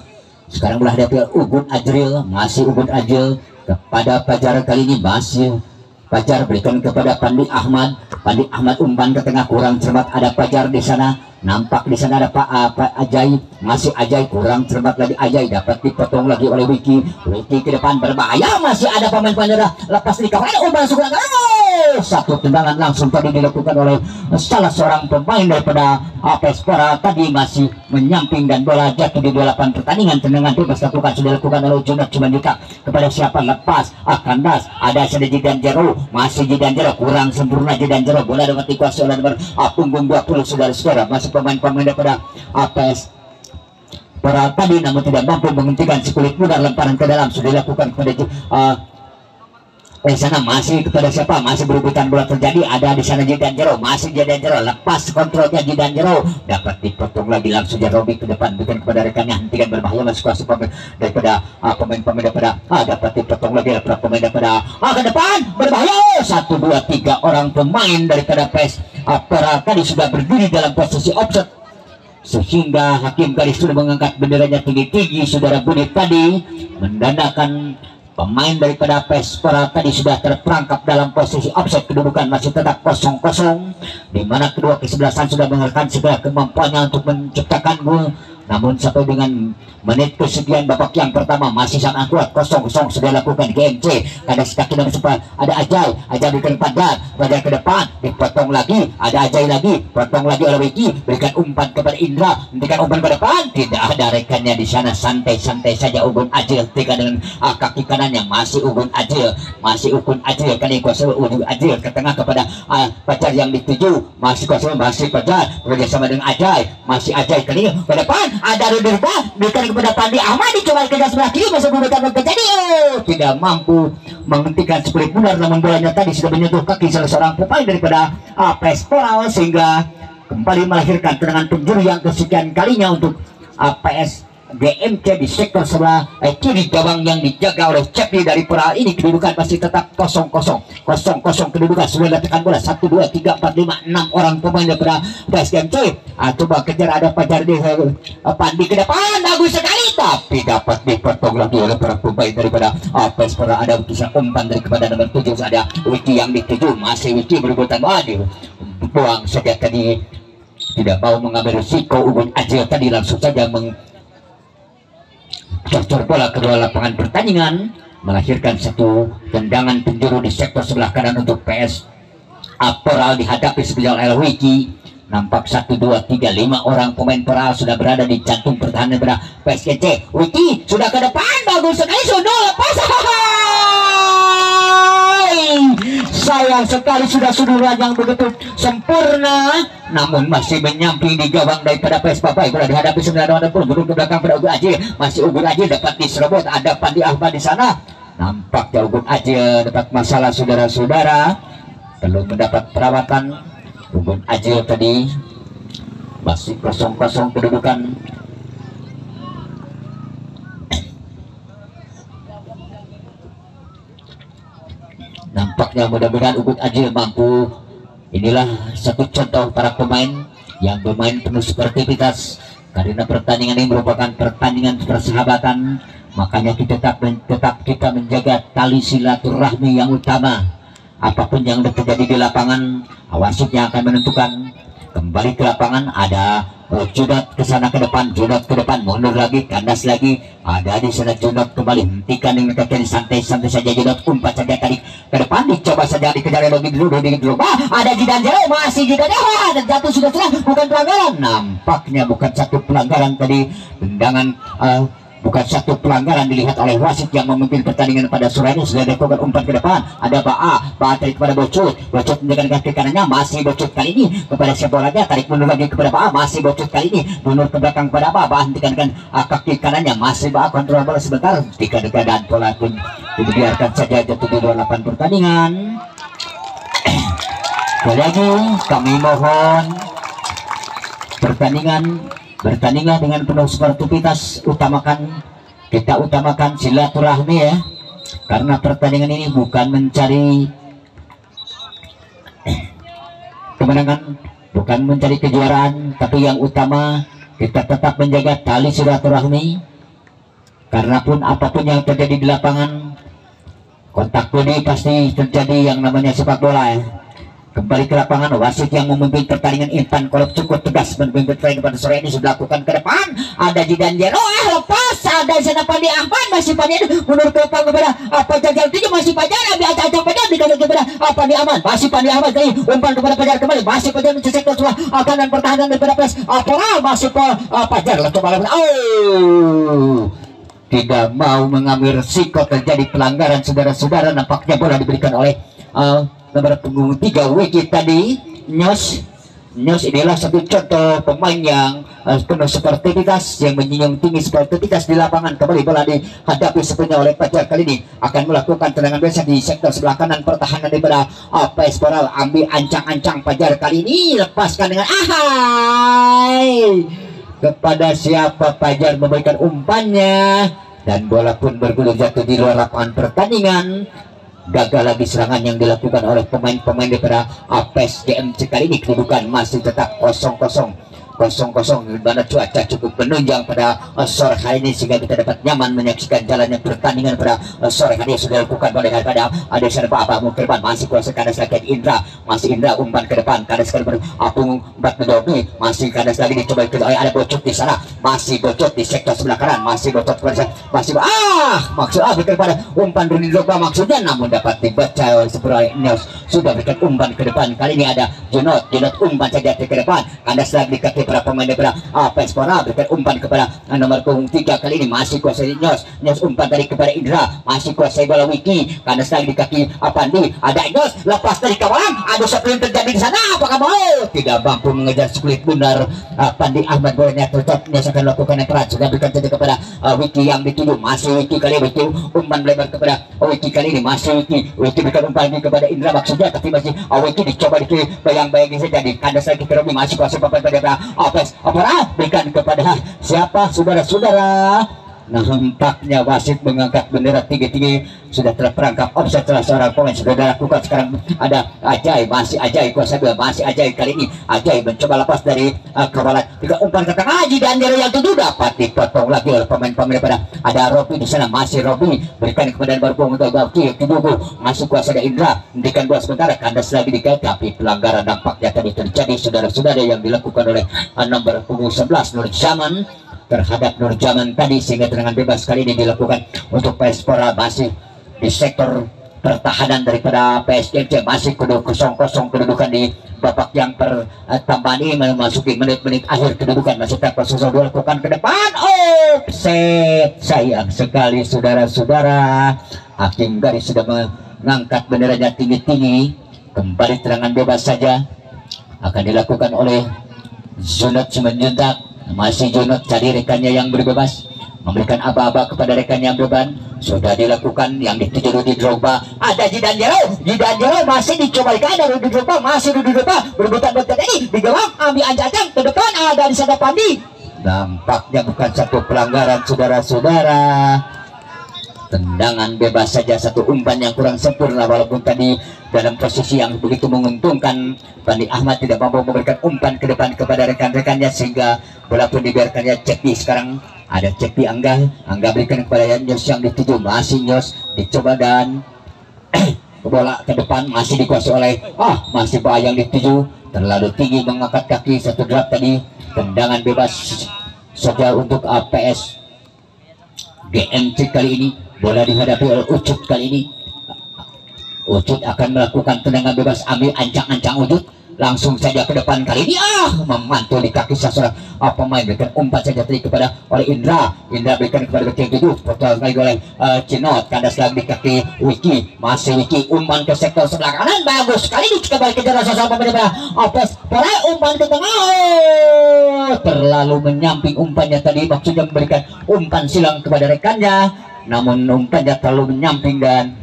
Sekarang menghadapi Ugun Ajril, masih Ugun Ajril kepada Fajar. Kali ini masih Fajar berikan kepada Pandi Ahmad. Pandi Ahmad umpan ke tengah, kurang cermat. Ada Fajar di sana, nampak di sana ada Pak Ajay, masih Ajay, kurang cermat lagi. Ajay dapat dipotong lagi oleh Wiki. Wiki ke depan berbahaya, masih ada pemain penyerah, lepas di kawasan umpan suku. Satu tendangan langsung tadi dilakukan oleh salah seorang pemain daripada Pespora. Tadi masih menyamping dan bola jatuh di 28 pertandingan. Tendangan bebas sudah dilakukan oleh Junot Cumandika kepada siapa, lepas akan das. Ada Jidan Jero, masih Jidan Jero, kurang sempurna Jidan Jero. Bola dapat dikuasai oleh nomor punggung 20 saudara-saudara. Masih pemain-pemain daripada APS Pora tadi, namun tidak mampu menghentikan si kulit muda. Lemparan ke dalam sudah dilakukan kepada di sana, masih kepada siapa, masih berebutan bola terjadi. Ada di sana Jidan Jero, masih Jidan Jero, lepas kontrolnya Jidan Jero, dapat dipotong lagi langsung Jarobi ke depan, bukan kepada rekannya, hentikan berbahaya. Masuk kuasa pemain daripada pemain-pemain daripada dapat dipotong lagi daripada pemain daripada ke depan, berbahaya. 1, 2, 3 orang pemain daripada PES Pora tadi sudah berdiri dalam posisi offset, sehingga hakim kali sudah mengangkat benderanya tinggi-tinggi. Saudara Budi tadi mendandakan pemain daripada Pespora tadi sudah terperangkap dalam posisi offset. Kedudukan masih tetap 0-0, di mana kedua kesebelasan sudah mengerahkan segala kemampuannya untuk menciptakan gol. Namun sampai dengan menit kesekian babak yang pertama masih sangat kuat, 0-0 sudah lakukan GMC. Kada sekaki nomor 4 ada Ajay, Ajay berikan Fajar ke depan, dipotong lagi, ada Ajay lagi, potong lagi oleh Wiki, berikan umpan kepada Indra, berikan umpan ke depan, tidak ada rekannya di sana. Santai-santai saja Ugun Ajil, tiga dengan kaki kanannya, masih Ugun Ajil, kali kuasa Ugun Ajil ke tengah kepada Fajar yang dituju, masih kuasa, masih Fajar bekerjasama dengan Ajay, masih Ajay kali ke depan, ada Rudirga berikan kepada Pandi Ahmad, dicoba ke sebelah kiri, masih memberikan terjadi, tidak mampu menghentikan kulit muda. Namun bolanya tadi sudah menyentuh kaki salah seorang pemain daripada Pespora, sehingga kembali melahirkan tendangan penjuru yang kesekian kalinya untuk PS GMC di sektor sebelah kiri gawang yang dijaga oleh Cepi dari Pora. Ini kedudukan masih tetap 0-0 kedudukan. Sudah letakkan bola 1, 2, 3, 4, 5, 6 orang pemain daripada PS GMC. Coba kejar, ada Fajar di Pandi ke depan, bagus sekali, tapi dapat dipotong lagi oleh para pemain daripada Pespora. Ada kisah umpan dari kepada nomor 7, ada Wiki yang dituju, masih Wiki berbuatan adil, buang saja tadi, tidak mau mengambil risiko. Ugun Ajil tadi langsung saja cocor bola kedua lapangan pertandingan, melahirkan satu tendangan penjuru di sektor sebelah kanan untuk PS Pora dihadapi sebelah oleh Wiki. Nampak 1, 2, 3, 5 orang pemain Pora sudah berada di jantung pertahanan pada PSGC. Wiki sudah ke depan, bagus sekali, sudah lepas. Sayang sekali, sudah suduran yang begitu sempurna, namun masih menyamping di gawang daripada PS Papai. Bola dihadapi 9 pun berubah ke belakang pada Ugun Aji, masih Ugun Aji dapat diserobot, ada Pandi Ahmad di sana. Nampaknya Ugun Aji dapat masalah saudara-saudara, belum mendapat perawatan. Ugun Aji tadi masih 0-0 kedudukan. Nampaknya mudah-mudahan Ugun Ajil mampu. Inilah satu contoh para pemain yang bermain penuh sportivitas, karena pertandingan ini merupakan pertandingan persahabatan. Makanya tetap kita menjaga tali silaturahmi yang utama. Apapun yang terjadi di lapangan, wasitnya akan menentukan kembali ke lapangan. Ada Junot ke sana ke depan, Junot ke depan, mundur lagi, kandas lagi. Ada di sana Junot kembali, hentikan dengan kaki santai-santai saja. Junot umpat saja tadi ke depan, dicoba saja dikejar lagi dulu. Ada Jidan Jero, masih Jidan Jero, dan jatuh sudah bukan pelanggaran. Nampaknya bukan satu pelanggaran tadi, tendangan bukan satu pelanggaran dilihat oleh wasit yang memimpin pertandingan pada sore ini. Sudah dilakukan umpan ke depan, ada Ba'a tarik kepada Bocut dengan kaki kanannya, masih Bocut kali ini kepada siapa lagi, tarik mundur lagi kepada Ba'a, masih Bocut kali ini mundur ke belakang kepada Ba'a, hentikan dengan kaki kanannya, masih Ba'a kontrol bola sebentar, tiga dan bola pun dibiarkan saja jatuh di luar lapangan pertandingan. Sekali lagi kami mohon bertandingan dengan penuh sportivitas, kita utamakan silaturahmi ya, karena pertandingan ini bukan mencari kemenangan, bukan mencari kejuaraan, tapi yang utama kita tetap menjaga tali silaturahmi, karena pun apapun yang terjadi di lapangan, kontak bodi pasti terjadi yang namanya sepak bola ya. Kembali ke lapangan, wasit yang memimpin pertandingan Intan Kolop cukup tegas memimpin pertandingan pada sore ini. Sudah lakukan ke depan, ada Jidan Jero, lepas, ada sana Pandi Ahmad, masih Pandi mundur ke depan kepada Pajar Jalan 7, masih Pajar, ambil acak-acak Pajar, dikandung kepada Pandi Ahmad, masih Pandi Ahmad tadi umpan kepada Pajar kembali, masih Pajar mencecek ke sebelah kanan pertahanan daripada PES Pora, masih Pajar coba tidak mau mengambil risiko terjadi pelanggaran. Saudara-saudara, nampaknya bola diberikan oleh nomor punggung 3 Wiki tadi, Nyos inilah satu contoh pemain yang penuh sportivitas, yang menyinyum tinggi sportivitas di lapangan. Kembali bola dihadapi sepenuhnya oleh Pajar, kali ini akan melakukan tendangan biasa di sektor sebelah kanan pertahanan daripada PES Pora. Ambil ancang-ancang Pajar kali ini, lepaskan dengan kepada siapa, Pajar memberikan umpannya dan bola pun bergulir jatuh di luar lapangan pertandingan. Gagal lagi serangan yang dilakukan oleh pemain-pemain daripada PES GMC. Kali ini kedudukan masih tetap 0-0, di mana cuaca cukup menunjang pada sore hari ini, sehingga kita dapat nyaman menyaksikan jalannya pertandingan pada sore hari. Sudah dilakukan oleh pada ada sana Bapak ke depan, masih kuasa kandas lagi Indra, masih Indra umpan ke depan, kandas ke depan Apung empat mendomi, masih kandas lagi dicoba ke ada Bocot di sana, masih Bocot di sektor sebelah kanan, masih Bocot masih maksud kepada umpan Rudi Drogba maksudnya, namun dapat dibaca oleh sebelah Neos. Sudah berikan umpan ke depan, kali ini ada Junot umpan saja ke depan, kandas lagi di kaki para pemain daripada PES Pora, berikan umpan kepada nomor punggung 3, kali ini masih kuasai Nyos umpan tadi kepada Indra, masih kuasai bola Wiki, kandas lagi di kaki Pandi, ada Nyos lepas dari kawalan, ada sesuatu yang terjadi di sana, apakah mau tidak mampu mengejar sulit benar Pandi Ahmad, bolanya tercot. Nyos akan melakukan yang keras, sudah berikan saja kepada Wiki yang dituju, masih Wiki kali ini umpan lebar kepada Wiki, kali ini masih Wiki berikan umpan lagi kepada Indra maksudnya, tapi masih Wiki dicoba bayang-bayangin saja, di kandas lagi ke Romi, masih kuasai papan pada PES Pora, berikan kepada siapa, saudara-saudara. Nampaknya wasit mengangkat bendera tinggi-tinggi, sudah terperangkap offside salah seorang pemain. Sudah dilakukan sekarang, ada Ajay, masih Ajay kuasa dua, masih Ajay, kali ini Ajay mencoba lepas dari kawalan, juga umpan ke tengah dan dari yang tujuh dapat dipotong lagi oleh pemain-pemain daripada ada Robi di sana, masih Robi berikan kepada Barbong untuk Bauti Kibubu, masih kuasa dari Indra, berikan bola sementara, kandas lagi dikait, tapi pelanggaran nampaknya tadi terjadi, saudara-saudara, yang dilakukan oleh nomor punggung 11 Nur Zaman terhadap Nur Zaman tadi, sehingga tendangan bebas kali ini dilakukan untuk PES Pora. Masih di sektor pertahanan daripada PSG, masih 0-0 kedudukan di babak yang pertama ini, memasuki menit-menit akhir kedudukan masih tak kosong, dilakukan ke depan, offside. Sayang sekali saudara-saudara, hakim garis sudah mengangkat benderanya tinggi-tinggi. Kembali tendangan bebas saja akan dilakukan oleh Junot Simanjuntak. Masih Junot cari rekannya yang berbebas, memberikan aba-aba kepada rekannya yang beban. Sudah dilakukan yang dituju Rudi Drogba, ada Jidan Jero masih dicoba ada Rudi Drogba, masih Rudi Drogba berebutan ini di gawang, ambil anjang ke depan, ada di sana Pandi. Nampaknya bukan satu pelanggaran, saudara-saudara. Tendangan bebas saja, satu umpan yang kurang sempurna, walaupun tadi dalam posisi yang begitu menguntungkan, Pandi Ahmad tidak mampu memberikan umpan ke depan kepada rekan-rekannya, sehingga bola pun dibiarkannya Cepi. Sekarang ada Cepi Angga berikan kepada Nyos yang dituju, masih Nyos dicoba dan bola ke depan masih dikuasai oleh masih Pak yang dituju, terlalu tinggi mengangkat kaki satu drop tadi. Tendangan bebas saja untuk APS GMC kali ini. Bola dihadapi oleh Ucut kali ini. Ucut akan melakukan tendangan bebas, ambil ancang-ancang Ucut langsung saja ke depan kali ini, memantul di kaki sasaran pemain. Berikan umpan saja tadi kepada oleh Indra berikan kepada bek yang 7, potong lagi oleh Cinot, kandas lagi di kaki Wiki, masih Wiki, umpan ke sektor sebelah kanan, bagus sekali kembali kejar sasaran pemain daripada Apes. Porai umpan ke tengah, terlalu menyamping umpannya tadi, maksudnya memberikan umpan silang kepada rekannya, namun umpannya terlalu menyamping dan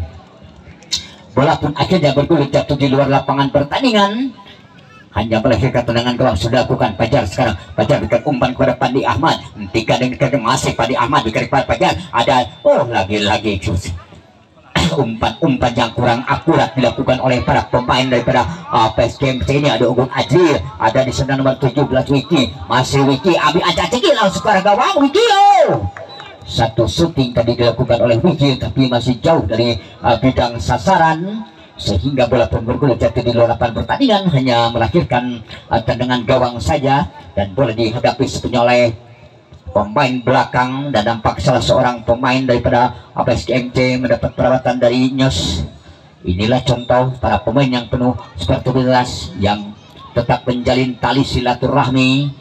bola pun akhirnya bergulir jatuh di luar lapangan pertandingan. Hanya melahirkan tendangan gawang sudah lakukan Fajar. Sekarang Fajar berikan umpan kepada Pandi Ahmad, tiga dengan masih Pandi Ahmad berikan kepada Fajar. Ada lagi-lagi umpan yang kurang akurat dilakukan oleh para pemain daripada PSGMC ini. Ada Ugun Ajil, ada di sana nomor 17 Wiki, masih Wiki ambil acak-acak langsung ke arah gawang Wiki. Satu shooting tadi dilakukan oleh Wiki tapi masih jauh dari bidang sasaran, sehingga bola pun bergulir jatuh di luar lapangan pertandingan, hanya melahirkan tendangan gawang saja. Dan bola dihadapi sepenuhnya oleh pemain belakang, dan nampak salah seorang pemain daripada PSGMC mendapat perawatan dari Nyos. Inilah contoh para pemain yang penuh sportivitas, yang tetap menjalin tali silaturahmi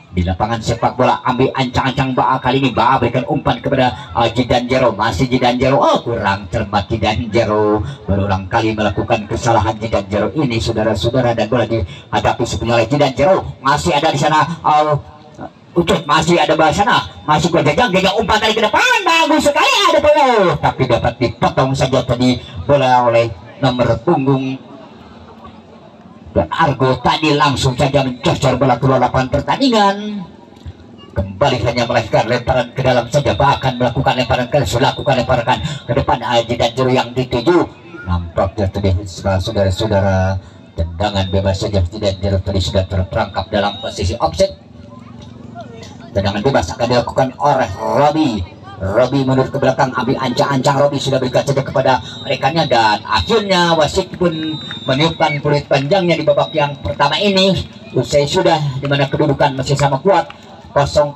di lapangan sepak bola. Ambil ancang-ancang kali ini berikan umpan kepada Jidanjero, masih Jidanjero, kurang cermat Jidanjero, berulang kali melakukan kesalahan Jidanjero ini saudara-saudara, dan bola dihadapi sepenuhnya oleh Jidanjero. Masih ada di sana Ucut, masih ada di sana, masih Gajang umpan tadi ke depan, bagus sekali, ada bola tapi dapat dipotong saja tadi bola oleh nomor punggung dan Argo tadi, langsung saja mencocor bola keluar lapangan pertandingan. Kembali hanya melahirkan lemparan ke dalam saja, bahkan melakukan lemparan ke depan Aji dan Jero yang dituju. Nampaknya tadi saudara-saudara, tendangan bebas saja tidak Jero tadi sudah terperangkap dalam posisi offset. Tendangan bebas akan dilakukan oleh Robi mundur ke belakang, ambil ancang-ancang. Robi sudah berikan saja kepada rekannya, dan akhirnya wasit pun meniupkan peluit panjangnya di babak yang pertama ini. Usai sudah dimana kedudukan masih sama kuat 0-0,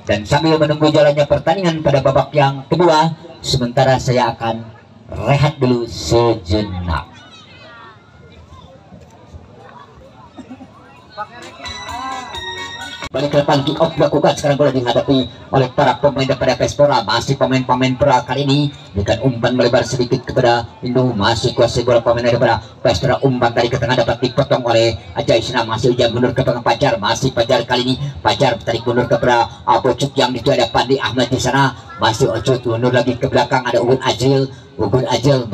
dan sambil menunggu jalannya pertandingan pada babak yang kedua, sementara saya akan rehat dulu sejenak. Balik ke depan, kick off dilakukan. Sekarang bola dihadapi oleh para pemain daripada Pespora, masih pemain-pemain Pera kali ini dengan umpan melebar sedikit kepada Indo, masih kuasai bola pemain daripada Pespora. Umpan tadi ke tengah dapat dipotong oleh Ajaisna, masih Ujian mundur ke belakang Fajar, masih Fajar kali ini. Fajar tarik mundur kepada Bocuk, yang itu ada Pandi Ahmad di sana, masih Ocut mundur lagi ke belakang, ada Ugun Ajil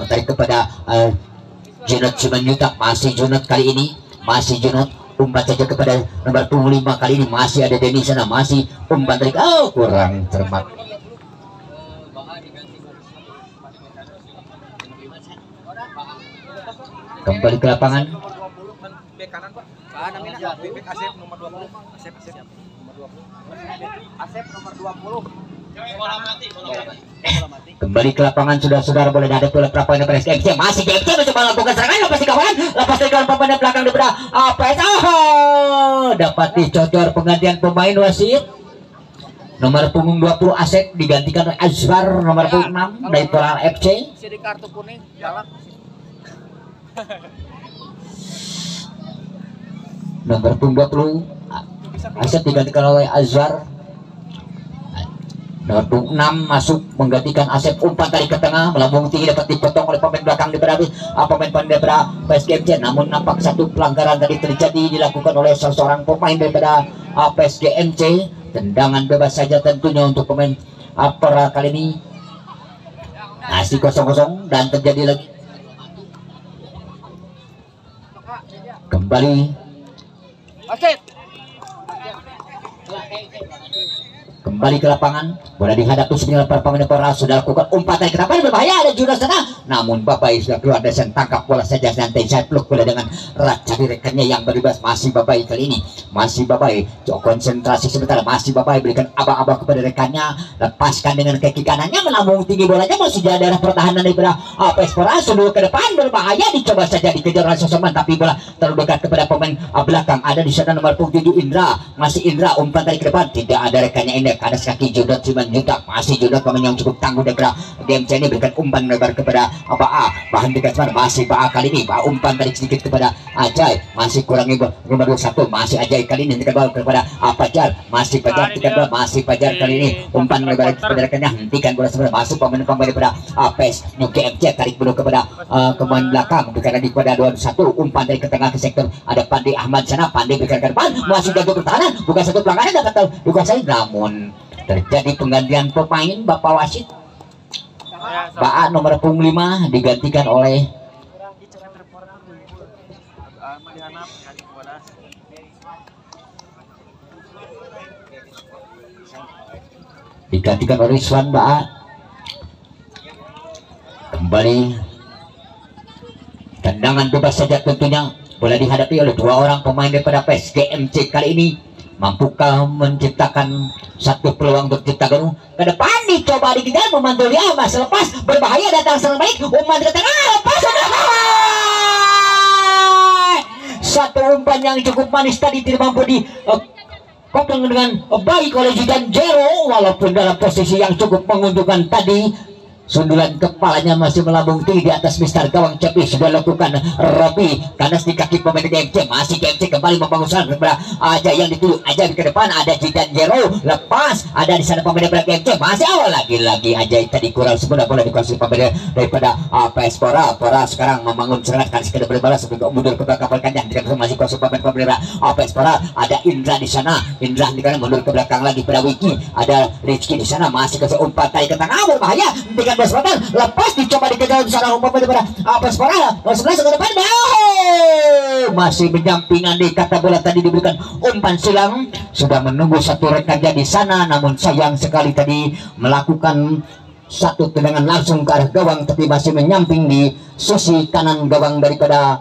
tarik kepada Junot Cimanjutak, masih Junot kali ini, masih Junot umpan saja kepada nomor 25 kali ini, masih ada Denny sana, masih umpan tarik, kurang cermat. Kembali ke lapangan. Kembali ke lapangan saudara-saudara, boleh ada bola berapa yang PSGMC, masih GMC mencoba melakukan serangan, lepas di kawan, lepas dari kawan pemain belakang daripada APS. Dapat dicocor penggantian pemain wasit. Nomor punggung 20 Asep digantikan oleh Azhar, nomor punggung 6 dari Toral FC. Kartu kuning galak. Nomor punggung 20 Asep digantikan oleh Azhar. Nomor punggung 6 masuk menggantikan Asep, umpan tadi ke tengah melambung tinggi, dapat dipotong oleh pemain belakang daripada pemain daripada PSGMC. Namun nampak satu pelanggaran tadi terjadi dilakukan oleh salah seorang pemain daripada PSGMC. Tendangan bebas saja tentunya untuk pemain Pera kali ini. Masih 0-0 dan terjadi lagi. Kembali ke lapangan, bola dihadapi 9 pemain Pora sudah lakukan umpan dari depan berbahaya, ada Juno sana, namun Babai sudah keluar dan tangkap bola saja santai saya peluk bola dengan erat cari rekannya yang bebas. Masih Babai kali ini, masih Babai konsentrasi sebentar, masih Babai berikan aba-aba kepada rekannya, lepaskan dengan kaki kanannya melambung tinggi bolanya, masih di daerah pertahanan daripada APS Pora sudah ke depan berbahaya, dicoba saja dikejar oleh Sosoman tapi bola terlalu dekat kepada pemain belakang. Ada di sana nomor 7 Indra, masih Indra umpan dari ke depan, tidak ada rekannya ini, ada kaki Judot Simanjuntak, masih Judot pemain yang cukup tangguh daripada GMC ini berikan umpan lebar kepada A, bahan dekat sana, masih A kali ini umpan tarik sedikit kepada Ajay, masih kurangi nomor 21, masih Ajay kali ini dekat bola kepada Pajar, masih Pajar dekat bola, masih Pajar kali ini umpan lebar kepada rekannya, hentikan bola sebenarnya, masuk pemain daripada APS New GMC tarik bola kepada pemain belakang, berikan lagi kepada 21, umpan dari ke tengah ke sektor, ada Pandi Ahmad sana, Pandi berikan ke depan, masih jago pertahanan, bukan satu pelanggaran dapat dikuasai, namun terjadi penggantian pemain. Bapak wasit Pak nomor 5 digantikan oleh Rizwan Ba'a. Kembali tendangan bebas saja tentunya, bola dihadapi oleh 2 orang pemain daripada PES GMC kali ini. Mampukah menciptakan satu peluang untuk cipta gol ke depan, dicoba dikejar memantul dia, mas lepas berbahaya, datang serang balik, umpan ke tengah, lepas satu umpan yang cukup manis tadi tidak mampu di kopling dengan baik oleh Jidan Jero, walaupun dalam posisi yang cukup menguntungkan tadi. Sundulan kepalanya masih melambung tinggi di atas Mister gawang Cepi, sudah lakukan Robi kanas di kaki pemain GMC, masih GMC kembali membangun serangan kepada Aja yang dituju, Aja ke depan, ada Jidan Jero lepas, ada di sana pemain daripada GMC, masih awal lagi Aja tadi kurang sempurna, bola dikuasai pemain daripada APS Pora. Pora sekarang membangun serangan kali sekali berbalas sebelum mundur ke belakang rekannya, tidak masih kuasai pemain daripada APS Pora. Ada Indra di sana, Indra di kanan mundur ke belakang lagi pada Wiki, ada Rizky di sana, masih kasih umpan tarik ke tengah berbahaya, dengan lepas dicoba dikejar di sana umpan daripada APS Pora, 11 ke depan, masih menyampingan di kata bola tadi diberikan umpan silang, sudah menunggu satu rekannya di sana, namun sayang sekali tadi melakukan satu tendangan langsung ke arah gawang tapi masih menyamping di sisi kanan gawang daripada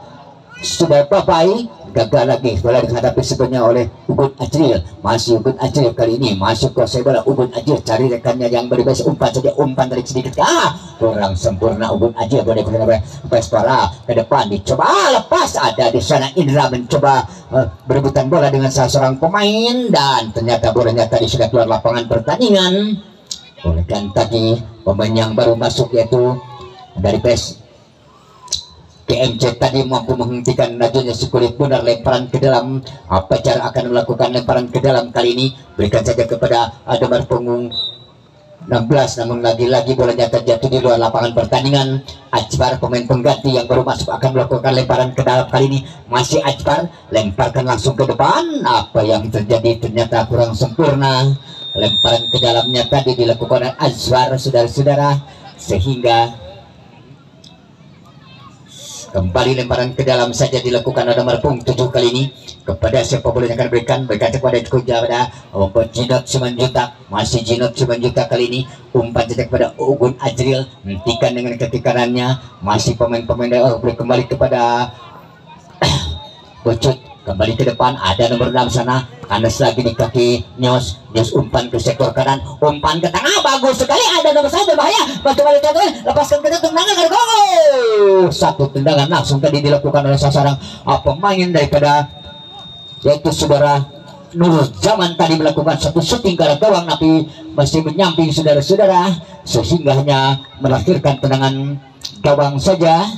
sudah Babai. Gagal lagi bola dihadapi sebenarnya oleh Ugun Ajril, masih Ugun Ajril kali ini masuk kuasai bola. Ugun Ajril cari rekannya yang berbeza, umpan saja, umpan dari sedikit kurang sempurna. Ugun Ajril boleh kepada Pespara ke depan, dicoba lepas, ada di sana Indra mencoba berebutan bola dengan salah seorang pemain dan ternyata bolanya tadi sudah keluar lapangan pertandingan. Oleh kan tadi pemain yang baru masuk yaitu dari PES GMC tadi mampu menghentikan lajunya si kulit bundar, lemparan ke dalam. Apa cara akan melakukan lemparan ke dalam kali ini? Berikan saja kepada nomor punggung 16, namun lagi-lagi bolanya terjatuh di luar lapangan pertandingan. Ajbar pemain pengganti yang baru masuk akan melakukan lemparan ke dalam kali ini. Masih Ajbar, lemparkan langsung ke depan. Apa yang terjadi ternyata kurang sempurna. Lemparan ke dalamnya tadi dilakukan oleh Ajbar, saudara-saudara, sehingga kembali lemparan ke dalam saja dilakukan oleh nomor punggung 7 kali ini kepada siapa boleh akan berikan kepada kepada Jinot Simanjuntak. Masih Jinot Simanjuntak kali ini umpan saja kepada Ugun Ajril, hentikan dengan kaki kanannya. Masih pemain-pemain boleh kembali kepada Bocut, kembali ke depan, ada nomor 6 sana, kanas lagi di kaki Nyos umpan ke sektor kanan, umpan ke tengah, bagus sekali, ada nomor 1 berbahaya, bagaimana lepaskan ke tendangan ke gol. Satu tendangan langsung tadi dilakukan oleh seorang pemain daripada yaitu saudara Nur Zaman tadi melakukan satu shooting ke arah gawang tapi masih menyamping saudara-saudara sehingga hanya melahirkan tendangan gawang saja.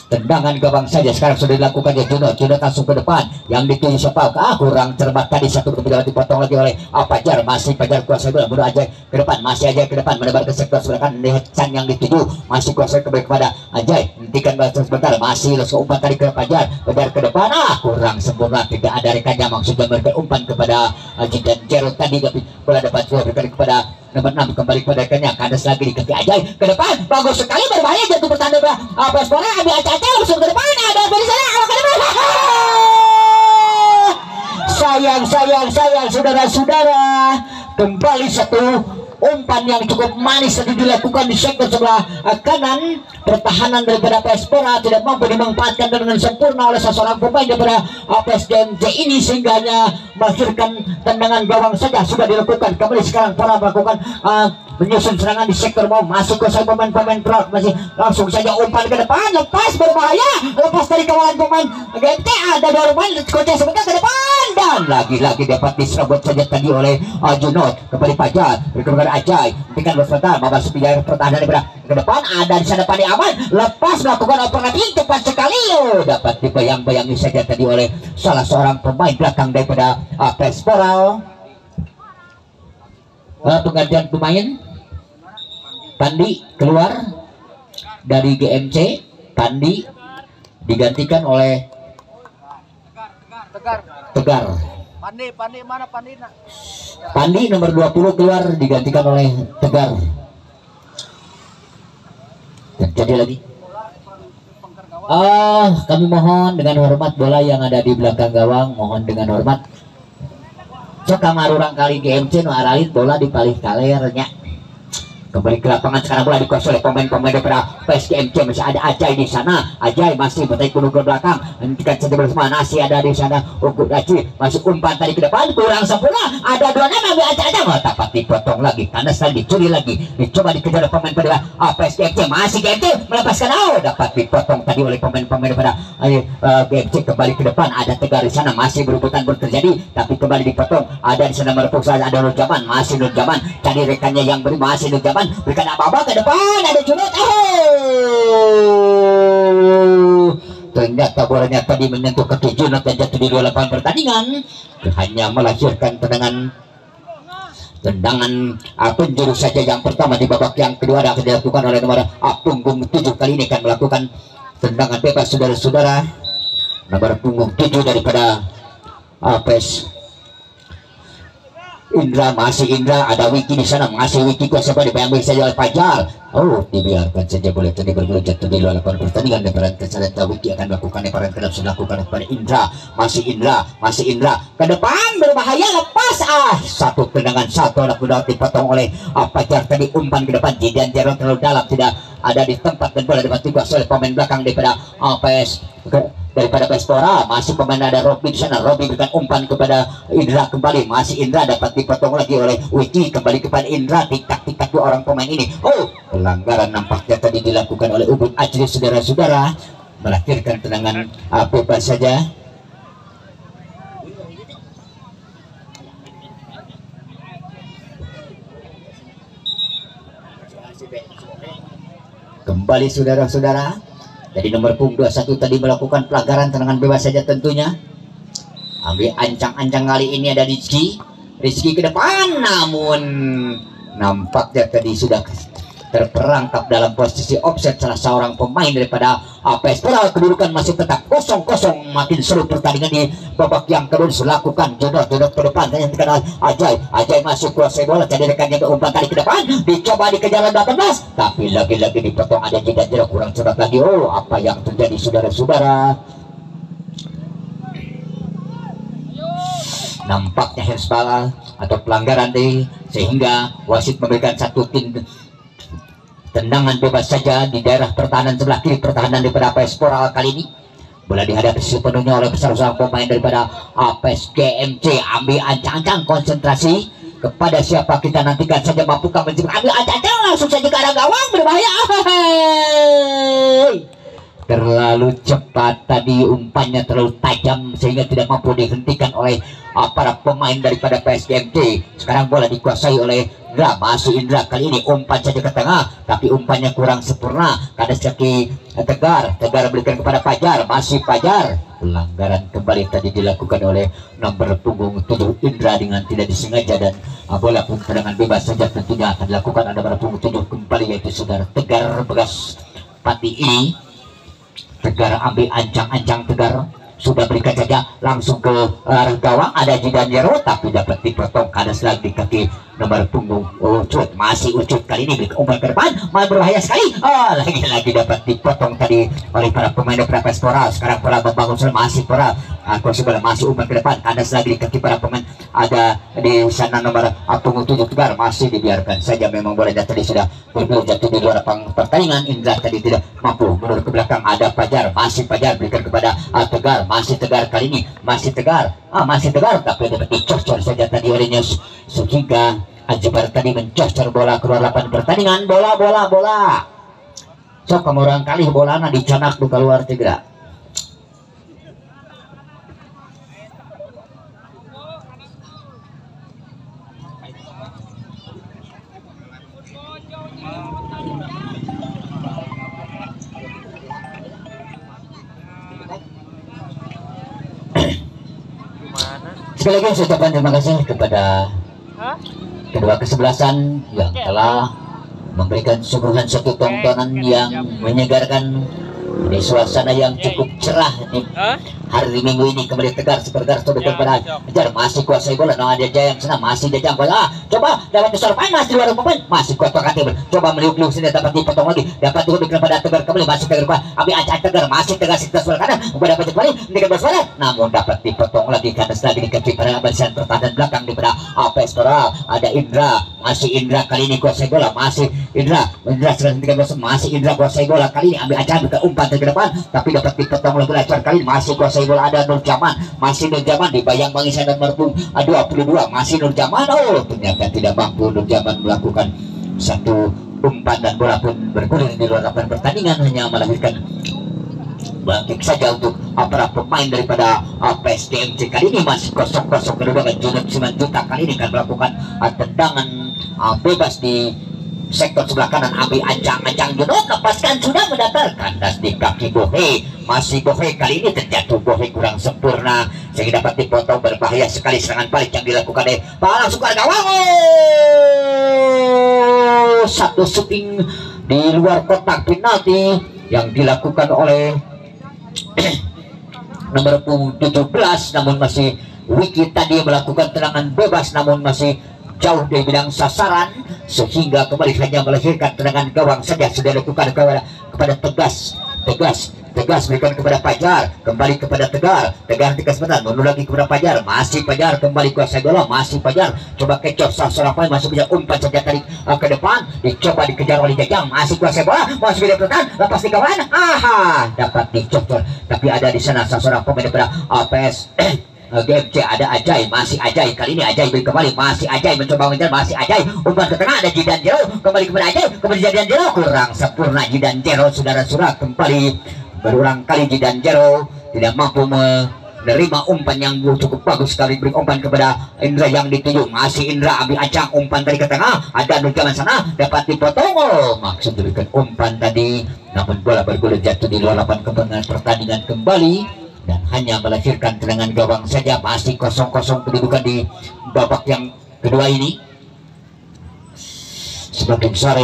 Tendangan gawang saja sekarang sudah dilakukan ya Junot langsung ke depan, yang dituju siapa? Kurang cermat tadi, satu berbeda dipotong lagi oleh Pajar. Masih Pajar kuasai bola, bodoh aja ke depan, masih aja ke depan menebar ke sektor sebelah kanan, Chan yang dituju masih kuasai kembali kepada Ajay, hentikan balas sebentar, masih langsung umpan tadi ke Pajar ke depan, kurang sempurna, tidak ada rekannya, maksudnya memberikan umpan kepada Jidan Jero tadi tapi bola dapat diberikan kepada nomor 6, kembali kepada rekannya, kandas lagi di kaki Ajay ke depan, bagus sekali, berbahaya, jatuh bertanda Pespora, ambil Aceh langsung ke depan, ada dari sana, ke depan. Saya sayang saudara-saudara, kembali satu umpan yang cukup manis tadi dilakukan di sektor sebelah kanan. Pertahanan daripada Pespora tidak mampu dimanfaatkan dengan sempurna oleh seseorang pemain daripada PSGMJ ini, sehingga hanya melahirkan tendangan gawang saja sudah dilakukan. Kembali sekarang para melakukan menyusun serangan di sektor bawah, masuk ke pemain-pemain Proud, masih langsung saja umpan ke depan, lepas berbahaya, lepas dari kawalan pemain GMT, ada dua pemain kocek sebentar ke depan, dan lagi-lagi dapat diserobot saja tadi oleh Junot. Kembali Fajar, berkembang Ajay, berikan berserta babak sepijar pertahanan daripada ke depan, ada di sana Padi Aman, lepas melakukan operasi cepat sekali, dapat dibayang-bayangi saja tadi oleh salah seorang pemain belakang daripada Pespora. Penggantian pemain, Pandi keluar dari GMC, Pandi digantikan oleh Tegar. Pandi mana Pandi nak? Pandi nomor 20 keluar digantikan oleh Tegar. Dan jadi lagi. Kami mohon dengan hormat bola yang ada di belakang gawang, mohon dengan hormat. Cok kamarurang kali GMC nu aralin bola di palih kalernya. Kembali ke lapangan, sekarang bola dikuasai oleh pemain-pemain daripada PSGMC. Masih ada Ajay di sana. Ajay masih bertarik ke belakang. Hentikan saja bersama, Nasi ada di sana. Ugut Aci masuk umpan tadi ke depan, kurang sempurna. Ada dua nama Ajay dapat dipotong lagi. Karena sekali dicuri lagi. Dicoba dikejar oleh pemain daripada PSGMC. Masih GMC melepaskan. Dapat dipotong tadi oleh pemain-pemain daripada GMC. Kembali ke depan, ada Tegar di sana. Masih berebutan terjadi, tapi kembali dipotong. Ada di sana merepuk saja, ada Nurjaman. Masih Nurjaman. Cari rekannya yang beri, masih Nurjaman. Berikan apa-apa ke depan, ada Junot. Ternyata bolanya tadi menyentuh kaki Junot dan jatuh di luar lapangan pertandingan. Hanya melahirkan tendangan penjuru saja yang pertama. Di babak yang kedua akan dilakukan oleh nomor punggung 7. Kali ini akan melakukan tendangan bebas saudara-saudara. Nomor punggung 7 daripada PS Indra, masih Indra, ada Wiki di sana, masih Wiki kuasa diambil saja oleh Fajar. Dibiarkan saja boleh tadi bergelut jatuh di luar lapangan pertandingan. Lebaran kesalahan Wiki akan melakukan lebaran kedap sudah lakukan kepada Indra, masih Indra ke depan berbahaya, lepas satu tendangan, satu anak muda dipotong oleh Fajar tadi. Umpan ke depan, Jidan Jaron terlalu dalam, tidak ada di tempat, dan bola dapat dikuasai oleh pemain belakang daripada daripada Pespora. Masih pemain ada Robi di sana. Robi berikan umpan kepada Indra kembali. Masih Indra dapat dipotong lagi oleh Wiki. Kembali kepada Indra. Tikak dua orang pemain ini. Pelanggaran nampaknya tadi dilakukan oleh Ubud Ajri saudara-saudara. Melahirkan tendangan bebas saja. Kembali saudara-saudara. Jadi nomor punggung 21 tadi melakukan pelanggaran tendangan bebas saja tentunya. Ambil ancang-ancang kali ini ada Rizky ke depan, namun nampaknya tadi sudah terperangkap dalam posisi offset salah seorang pemain daripada Pespora. Kedudukan masih tetap 0-0. Makin seru pertandingan di babak yang kedua. Dilakukan Junot ke depan, dan yang terkenal Ajay masuk kuasai bola, jadi rekannya umpan tadi ke depan, dicoba dikejar 18, tapi lagi-lagi dipotong. Ada jeda kurang cepat lagi. Apa yang terjadi saudara-saudara? Nampaknya handsball atau pelanggaran sehingga wasit memberikan satu tendangan bebas saja di daerah pertahanan sebelah kiri pertahanan daripada Pespora. Kali ini bola dihadapi sepenuhnya oleh seorang pemain daripada PSGMC. Ambil ancang-ancang, konsentrasi kepada siapa kita nantikan saja mampukah menjadi. Ambil ancang-ancang, langsung saja ke arah gawang, berbahaya. Terlalu cepat tadi, umpannya terlalu tajam sehingga tidak mampu dihentikan oleh para pemain daripada PSGMC. Sekarang bola dikuasai oleh Indra, masih Indra. Kali ini umpan saja ke tengah, tapi umpannya kurang sempurna. Ada sekali Tegar berikan kepada Fajar, masih Fajar. Pelanggaran kembali tadi dilakukan oleh nomor punggung 7 Indra dengan tidak disengaja, dan bola pun tendangan bebas saja tentunya akan dilakukan. Ada nomor punggung 7 kembali, yaitu saudara Tegar bekas Pati ini. Tegar ambil ancang-ancang, Tegar sudah berikan saja langsung ke arah gawang, ada Jidan Jero tapi dapat dipotong karena selang di kaki nomor punggung Ucut. Masih Ucut kali ini umpan ke depan, malah berbahaya sekali. Lagi-lagi dapat dipotong tadi oleh para pemain dari Pespora. Sekarang pola membangun masih pola aku sebelah masih umpan ke depan karena lagi di kaki para pemain ada di sana nomor punggung 7 Tegar. Masih dibiarkan saja, memang bola tadi sudah berburu jatuh di luar pertandingan. Indra tadi tidak mampu mundur ke belakang, ada Fajar, masih Fajar berikan kepada Tegar, masih Tegar kali ini, masih Tegar tapi dapat dicocor saja tadi olehnya sehingga Ajibar tadi mencocor bola keluar lapangan pertandingan. Bola sok kamu orang kali bola dicanak di keluar Tegar. Sekali lagi saya ucapkan terima kasih kepada kedua kesebelasan yang telah memberikan suguhan satu tontonan yang menyegarkan di suasana yang cukup cerah di hari Minggu ini. Kembali Tegar seperti sudah kepada Fajar, masih kuasai bola. Nah, ada Jaya yang senang, masih Jajang bola. Coba dapat disorban, masih luar pemain, masih kuat kaki. Coba meliuk-liuk sini, dapat dipotong lagi, dapat diberikan kepada Tegar kembali, masih Tegar depan. Abi Acak Tegar, masih Tegar sekitar sebelah kanan, dapat kembali dengan bersuara, namun dapat dipotong lagi karena lagi dikecil pada barisan pertahanan belakang daripada Pespora. Ada Indra, masih Indra kali ini kuasai bola, masih Indra sedang 13, masih Indra kuasai bola kali ini. Abi Acak ke umpan ke depan, tapi dapat dipotong lagi Acak kali ini. Masih kuasai bola, ada Nur Jaman, masih Nur Jaman dibayang mengisah dan merebut 22, masih Nur Jaman. Ternyata tidak mampu Nur Jaman melakukan satu umpan dan bola pun bergulir di luar lapangan pertandingan, hanya melahirkan bangkit saja untuk para pemain daripada PSDMC. Kali ini masih kosong-kosong kedudukan. Junot Simanjuntak kali ini akan melakukan tendangan bebas di sektor sebelah kanan. Abi Ancang Junot lepaskan, sudah mendatar kandas di kaki Bohe. Masih Bohe kali ini terjatuh, Bohe kurang sempurna sehingga dapat dipotong. Berbahaya sekali serangan balik yang dilakukan oleh Palang Sukar Gawang. Satu shooting di luar kotak penalti yang dilakukan oleh nomor 17, namun masih Wiki tadi melakukan tendangan bebas namun masih jauh dari bidang sasaran sehingga kembali hanya melahirkan tendangan gawang saja. Sudah dilakukan kepada Tegas berikan kepada Fajar, kembali kepada Tegar di kesempatan mundur lagi kepada Fajar, masih Fajar kembali kuasai bola, masih Fajar coba kecoh seorang pemain, masih punya umpan saja tarik ke depan, dicoba dikejar oleh Jajang, masih kuasai bola, masih bila pertahan, lepas di kawan, dapat dicocor, tapi ada di sana seorang pemain daripada PS GMC, ada Ajay, masih Ajay kali ini Ajay beri kembali, masih Ajay mencoba mengejar, masih Ajay umpan ke tengah, ada Jidan Jero kembali kepada Ajay, kembali Jidan Jero kurang sempurna Jidan Jero, saudara-saudara. Kembali berulang kali Jidan Jero tidak mampu menerima umpan yang cukup bagus sekali, beri umpan kepada Indra yang dituju, masih Indra. Abi Acang umpan tadi ke tengah, ada Nur Jaman sana dapat dipotong, maksud berikan umpan tadi namun bola bergulir jatuh di luar lapangan pertandingan kembali dan hanya melahirkan tendangan gawang saja. Masih kosong-kosong kedudukan di babak yang kedua ini. Semakin sore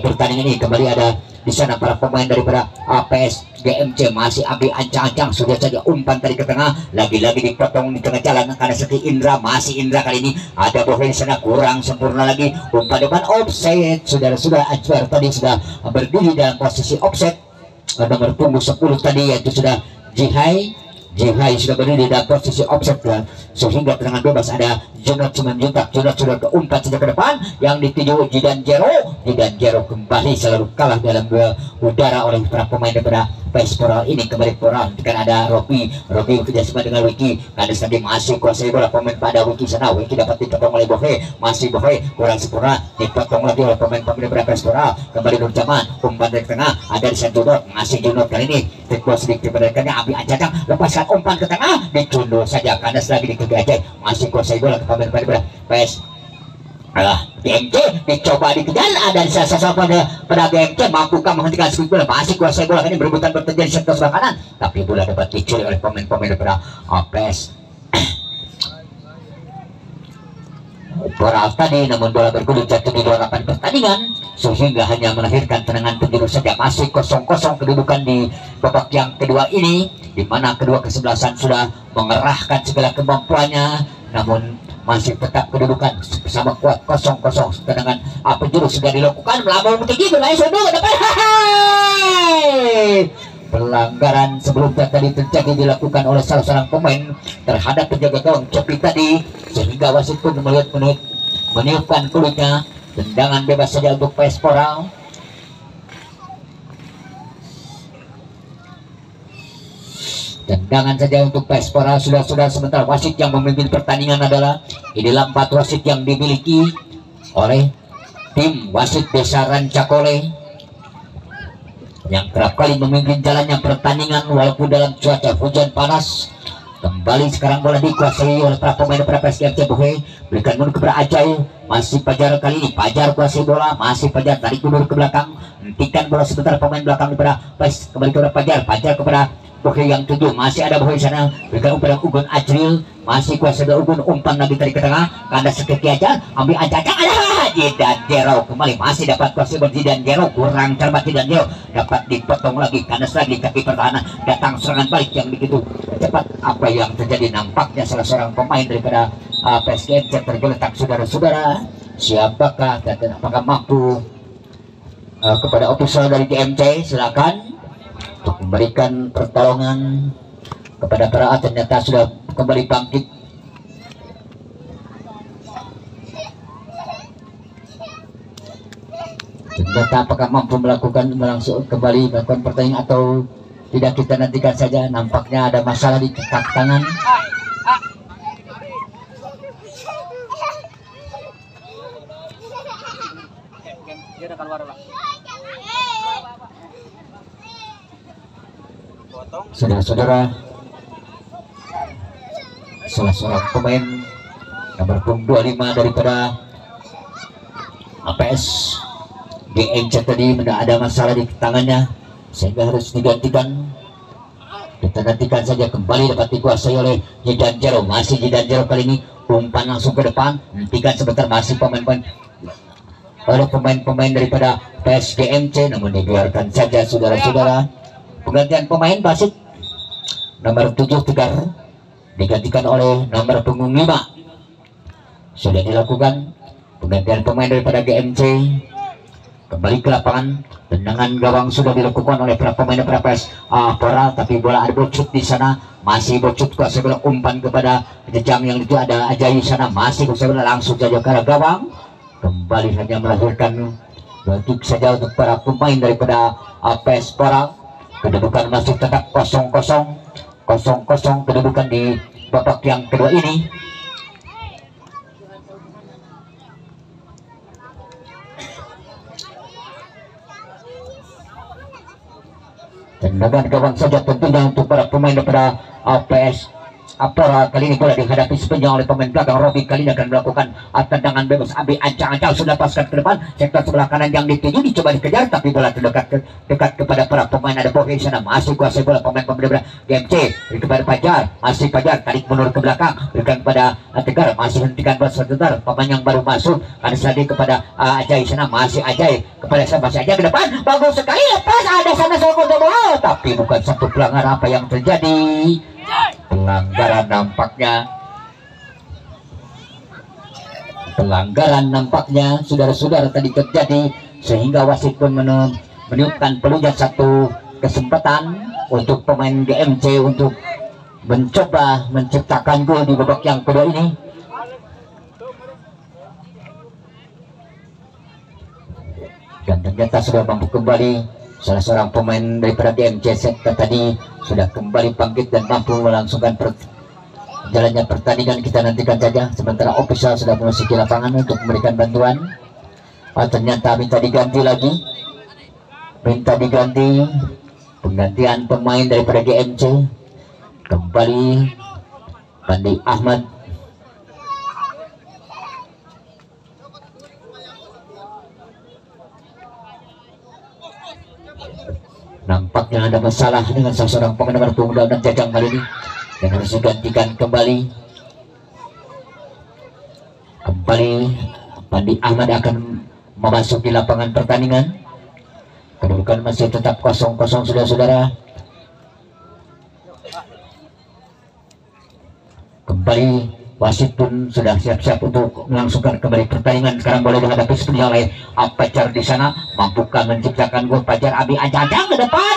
pertandingan ini kembali ada di sana para pemain daripada APS GMC, masih Abi Ancang sudah saja umpan tadi ke tengah, lagi-lagi dipotong di tengah jalan karena seperti Indra, masih Indra kali ini ada Bohe di sana kurang sempurna lagi umpan depan offset. Saudara-saudara, Ajwar tadi sudah berdiri dalam posisi offset, nomor punggung 10 tadi yaitu sudah Jihai sudah berdiri dalam posisi offset sehingga tendangan bebas. Ada Junot Simanjuntak, Junot sudah ke umpan saja ke depan yang dituju Jidan Jero kembali selalu kalah dalam udara oleh para pemain daripada Pespora ini. Kembali Pora kan ada Robi kerjasama dengan Wiki, ada tadi masih kuasai bola pemain pada Wiki sana, Wiki dapat dipotong oleh Bohe, masih Bohe kurang sempurna dipotong lagi oleh pemain daripada Pespora. Kembali Nur Jaman umpan dari tengah, ada di sana Junot, masih Junot kali ini tikbol sedikit kepadanya Abi Ancang lepaskan umpan ke tengah, dicundul saja karena lagi di kaki Aceh, masih kuasai bola ke pemain daripada PS GMC dicoba dikejar, ada di sasaran pada GMC, mampukah menghentikan speed bola, masih kuasai bola ini berebutan berterjadi di sektor sebelah kanan, tapi bola dapat dicuri oleh pemain daripada PS Boral tadi, namun bola bergulir jatuh di luar lapangan pertandingan sehingga hanya melahirkan tendangan penjuru saja. Masih kosong-kosong kedudukan di babak yang kedua ini. di mana kedua kesebelasan sudah mengerahkan segala kemampuannya, namun masih tetap kedudukan bersama kuat 0-0. Sedangkan apa jurus sudah dilakukan melambung tinggi bermain sundul depan. Pelanggaran sebelumnya tadi terjadi dilakukan oleh salah seorang pemain terhadap penjaga gawang Cepi tadi, sehingga wasit pun meniupkan kulitnya. Tendangan bebas saja untuk Pespora. Tendangan saja untuk Pespora. Sudah sementara wasit yang memimpin pertandingan adalah inilah 4 wasit yang dimiliki oleh tim wasit Desa Rancakole yang kerap kali memimpin jalannya pertandingan walaupun dalam cuaca hujan panas. Kembali sekarang bola dikuasai oleh para pemain para PSGMC Buhe. Berikan mundur kepada Ajay. Masih Pajar kali ini. Pajar kuasai bola. Masih Pajar tarik mundur ke belakang. Hentikan bola sebentar pemain belakang kepada PES. Kembali kepada Pajar. Pajar kepada Buhe yang 7. Masih ada Buhe sana. Berikan kepada Ugun Ajril. Masih kuasai bola Ugun. Umpan lagi tarik ke tengah. Kandas sekeki aja. Ambil Ajay. Jidan Jero kembali. Masih dapat kuasai bola Jidan Jero. Kurang cermat Jidan Jero. Dapat dipotong lagi. Kandas lagi kaki pertahanan. Datang serangan balik yang begitu cepat. Apa yang terjadi, nampaknya salah seorang pemain daripada PSGMC tergeletak. Saudara-saudara, siapakah dan apakah mampu kepada official dari GMC? Silakan untuk memberikan pertolongan kepada para atlet. Ternyata sudah kembali bangkit. Ternyata apakah mampu melakukan kembali melakukan pertandingan atau tidak, kita nantikan saja. Nampaknya ada masalah di kaki tangan. Saudara-saudara, salah seorang pemain nomor 25 daripada APS GMC tadi ada masalah di tangannya sehingga harus digantikan. Kita nantikan saja. Kembali dapat dikuasai oleh Jidan Jero. Masih Jidan Jero kali ini umpan langsung ke depan. Hentikan sebentar. Masih pemain-pemain daripada PSGMC, namun dibiarkan saja saudara-saudara. Penggantian pemain wasit nomor 7 Tegar digantikan oleh nomor punggung 5. Sudah dilakukan penggantian pemain daripada GMC. Kembali ke lapangan. Tendangan gawang sudah dilakukan oleh para pemain para Pora, tapi bola ada bocut di sana. Masih bocut kuasa bola umpan kepada jejang yang itu ada aja di sana. Masih kuasa bola langsung saja ke arah gawang. Kembali hanya melahirkan batuk saja untuk para pemain daripada APS Pora. Kedudukan masih tetap 0-0 kedudukan di babak yang kedua ini. Tendangan gawang saja tentunya untuk para pemain daripada APS Apora. Kali ini bola dihadapi sepanjang oleh pemain belakang. Robi kali ini akan melakukan tendangan bebas. Ambil ancang-ancang sudah lepaskan ke depan. Sektor sebelah kanan yang dituju dicoba dikejar, tapi bola terdekat dekat kepada para pemain. Ada Bohe sana. Masih kuasai bola pemain daripada GMC. Kepada Pajar. Masih Pajar tarik mundur ke belakang. Berikan kepada Tegar. Masih hentikan bola sebentar. Pemain yang baru masuk. Karena lagi kepada Ajay sana. Masih Ajay kepada saya. Masih Ajay ke depan. Bagus sekali lepas. Ada sana seorang bola. Tapi bukan satu pelanggaran. Apa yang terjadi? Pelanggaran nampaknya saudara-saudara tadi terjadi, sehingga wasit pun meniupkan peluang satu kesempatan untuk pemain GMC untuk mencoba menciptakan gol di babak yang kedua ini. Dan ternyata sudah mampu kembali. Salah seorang pemain daripada GMC Sekta tadi sudah kembali bangkit dan mampu melangsungkan jalannya pertandingan. Kita nantikan saja. Sementara official sudah memasuki lapangan untuk memberikan bantuan. Ternyata minta diganti lagi. Penggantian pemain daripada GMC. Kembali Pandi Ahmad. Nampaknya ada masalah dengan salah seorang pemain nomor punggung dan jajang kali ini yang harus digantikan kembali. Pandi Ahmad akan memasuki lapangan pertandingan. Kedudukan masih tetap 0-0 saudara-saudara. kembali wasit pun sudah siap-siap untuk melangsungkan kembali pertandingan. Sekarang boleh dihadapi sepenuhnya oleh Pajar di sana, mampukah menciptakan gol Pajar Abi Anjang ke depan.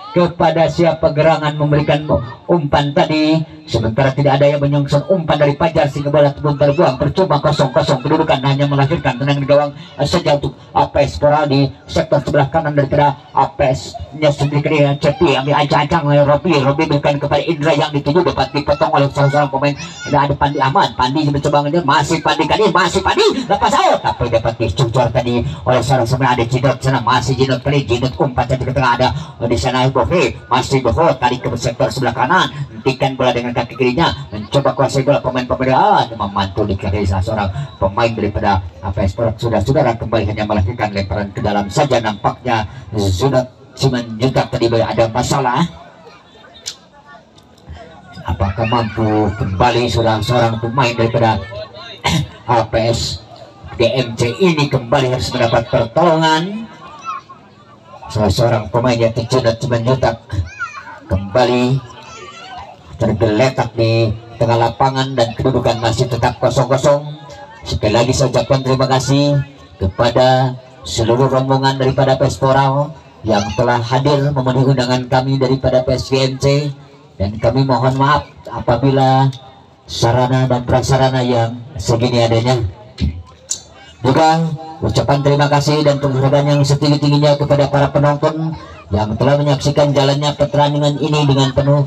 Kepada siapa gerangan memberikan umpan tadi, sementara tidak ada yang menyongsong umpan dari Pajar sehingga bola pun terbuang percuma. 0-0 kedudukan, hanya melahirkan tendangan gawang saja untuk APS Pora di sektor sebelah kanan daripada APS nya sendiri. Cepi ambil ancang-ancang oleh Robi berikan kepada Indra yang dituju, dapat dipotong oleh salah seorang pemain. Ada Pandi Ahmad, Pandi mencoba ngejar, masih Pandi kali, masih Pandi lepas out, tapi dapat dicucur tadi oleh salah seorang. Ada Jinot sana, masih Jinot kali, Jinot umpan tadi ke tengah, ada di sana Bohe, masih Bohe tadi ke sektor sebelah kanan, hentikan bola dengan kaki kirinya, mencoba kuasai bola pemain-pemain, memantul di kaki salah seorang pemain daripada APS Pora. Saudara-saudara kembali hanya melahirkan lemparan ke dalam saja, nampaknya Zunat Siman Juntak tadi ada masalah. Apakah mampu kembali seorang pemain daripada APS GMC ini kembali harus mendapat pertolongan. Salah seorang pemain yang Zunat Siman Juntak kembali tergeletak di tengah lapangan dan kedudukan masih tetap 0-0. Sekali lagi saya ucapkan terima kasih kepada seluruh rombongan daripada APS Pora yang telah hadir memenuhi undangan kami daripada PSGMC, dan kami mohon maaf apabila sarana dan prasarana yang segini adanya. Juga ucapan terima kasih dan penghargaan yang setinggi-tingginya kepada para penonton yang telah menyaksikan jalannya pertandingan ini dengan penuh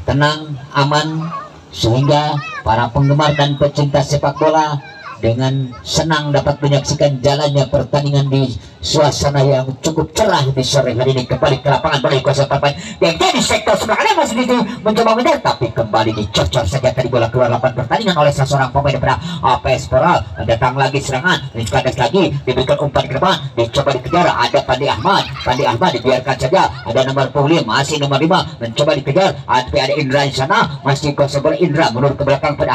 tenang, aman, sehingga para penggemar dan pecinta sepak bola dengan senang dapat menyaksikan jalannya pertandingan di suasana yang cukup cerah di sore hari ini. Kembali ke lapangan bola dikuasai pemain yang jadi sektor sebelah kanan, masih mencoba mengejar, tapi kembali dicocor saja tadi bola keluar lapangan pertandingan oleh seorang pemain daripada APS Pora. Datang lagi serangan, dikandas lagi, diberikan umpan ke depan, dicoba dikejar, ada Pandi Ahmad dibiarkan saja, ada nomor 25, masih nomor 5 mencoba dikejar, ada Indra di sana, masih kuasai bola Indra, mundur ke belakang pada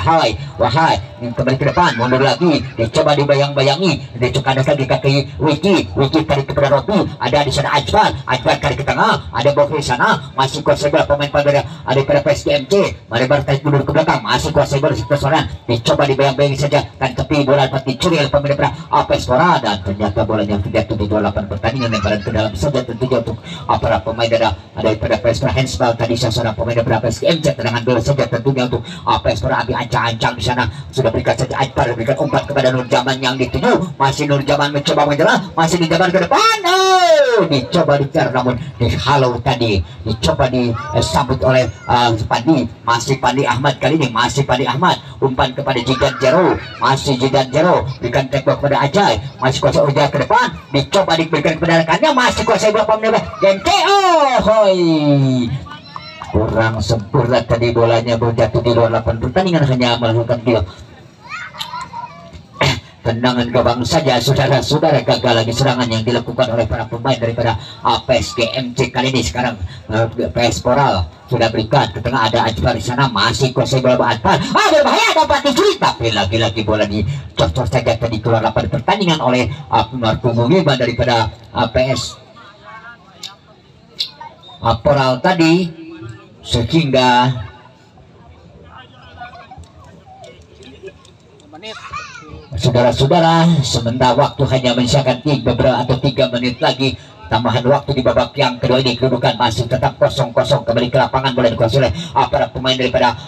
Wahai kembali ke depan, mundur lagi, dicoba dibayang-bayangi, dicoba lagi kaki Wiki kali kepada Robi, ada di sana Ajbar kali ke tengah, ada Bofi sana, masih kuasai bola pemain pada ada pada PSGMC, Maribar tarik mundur ke belakang, masih kuasai bola seorang, dicoba dibayang-bayangi saja, kan tapi bola dapat dicuri oleh pemain daripada APS Pora, dan ternyata bolanya terjatuh di 28 pertandingan, lemparan ke dalam saja tentunya untuk para pemain daripada APS Pora. Handsball tadi seorang pemain daripada PSGMC, tendangan bola saja tentunya untuk APS Pora. Abi ancang-ancang di sana, sudah berikan saja Ajbar, berikan umpan kepada Nur Jaman yang dituju, masih Nur Jaman mencoba menyerang, masih di Jaman ke depan, dicoba dikejar namun dihalau tadi, dicoba disambut oleh Pandi, masih Pandi Ahmad kali ini, masih Pandi Ahmad, umpan kepada Jidan Jero, masih Jidan Jero, berikan tembak kepada Ajay, masih kuasa Ujah ke depan, dicoba diberikan kepada rekannya, masih kuasa bola pemain dan KO. Kurang sempurna tadi bolanya, berjatuh di luar lapangan pertandingan, hanya melakukan tendangan gawang saja. Saudara-saudara, gagal lagi serangan yang dilakukan oleh para pemain daripada APS GMC kali ini. Sekarang PS Pora sudah berikan ke tengah, ada Ajbar di sana, masih kuasai bola Ajbar, berbahaya, dapat dicuri, tapi lagi-lagi bola dicocor saja tadi keluar lapangan pertandingan oleh Markumu Wiman daripada APS Pora tadi, sehingga saudara-saudara, sementara waktu hanya menyisakan 3 menit lagi tambahan waktu di babak yang kedua ini, kedudukan masih tetap 0-0. Kembali ke lapangan boleh dikuasai oleh para pemain daripada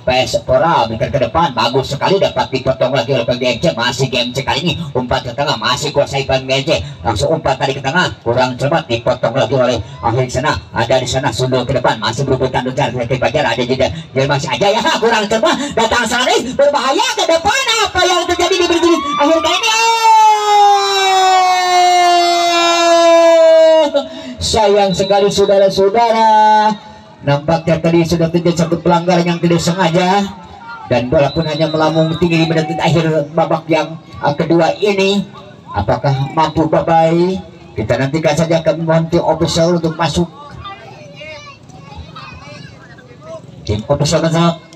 PS Pora, berikan ke depan, bagus sekali, dapat dipotong lagi oleh GMC, masih GMC kali ini, umpan ke tengah, masih kuasai GMC, langsung umpan tadi ke tengah, kurang cermat, dipotong lagi oleh akhir di sana, ada di sana sundul ke depan, masih berebutan dengan ke Pajar, ada jadi masih aja ya, kurang cermat, datang Saris, berbahaya ke depan, apa yang terjadi di berikut akhir kali ini? Sayang sekali saudara-saudara, nampaknya tadi sudah terjadi satu pelanggaran yang tidak sengaja, dan bola pun hanya melambung tinggi di menit akhir babak yang kedua ini. Apakah mampu Babai? Kita nantikan saja, kami mohon tim official untuk masuk. Tim official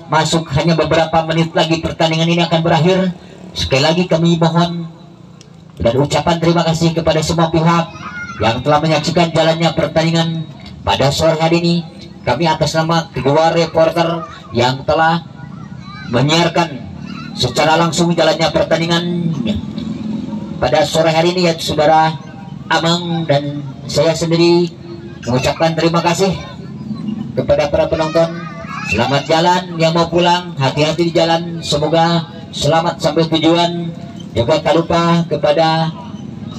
masuk, hanya beberapa menit lagi pertandingan ini akan berakhir. Sekali lagi kami mohon dan ucapan terima kasih kepada semua pihak yang telah menyaksikan jalannya pertandingan pada sore hari ini. kami atas nama kedua reporter yang telah menyiarkan secara langsung jalannya pertandingan pada sore hari ini, ya saudara Amang dan saya sendiri mengucapkan terima kasih kepada para penonton. Selamat jalan yang mau pulang, hati-hati di jalan, semoga selamat sampai tujuan. Juga tak lupa kepada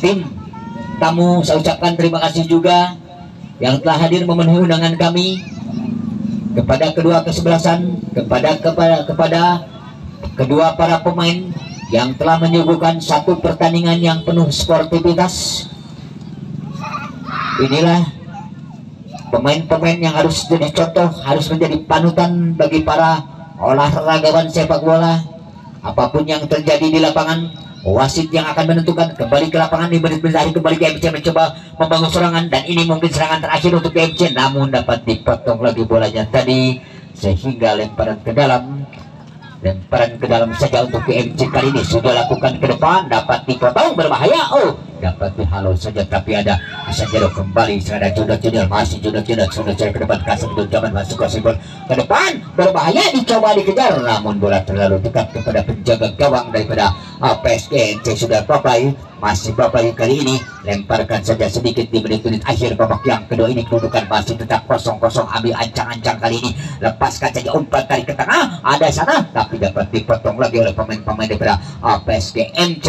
tim tamu saya ucapkan terima kasih juga yang telah hadir memenuhi undangan kami, kepada kedua kesebelasan, kepada kedua para pemain yang telah menyuguhkan satu pertandingan yang penuh sportivitas. Inilah pemain-pemain yang harus jadi contoh, harus menjadi panutan bagi para olahragawan sepak bola. Apapun yang terjadi di lapangan, wasit yang akan menentukan kembali ke lapangan di menit-menit akhir. Kembali ke MC mencoba membangun serangan, dan ini mungkin serangan terakhir untuk MC, namun dapat dipotong lagi bolanya tadi sehingga lemparan ke dalam saja untuk PMC kali ini sudah lakukan ke depan, dapat dipotong, berbahaya. Oh, dapat dihalau saja, tapi ada bisa jadok kembali. Ada Junior masih Junior sudah cari ke depan, kasih zaman masuk ke depan, berbahaya, dicoba dikejar, namun bola terlalu dekat kepada penjaga gawang daripada PSGNC. Sudah Bapai, masih Bapai kali ini lemparkan saja sedikit di menit-menit akhir babak yang kedua ini. Kedudukan masih tetap 0-0. Ambil ancang-ancang kali ini, lepaskan saja umpan tarik ke tengah, ada sana, tapi dapat dipotong lagi oleh pemain-pemain daripada PSGNC,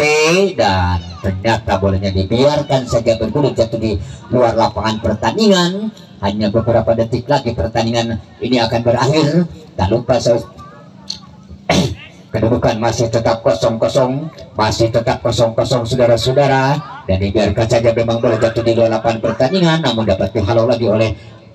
dan ternyata bolanya dibiarkan saja bergulir jatuh di luar lapangan pertandingan. Hanya beberapa detik lagi pertandingan ini akan berakhir. Tak lupa kedudukan masih tetap 0-0, masih tetap 0-0 saudara-saudara, dan dibiarkan saja memang bola jatuh di luar lapangan pertandingan, namun dapat dihalau lagi oleh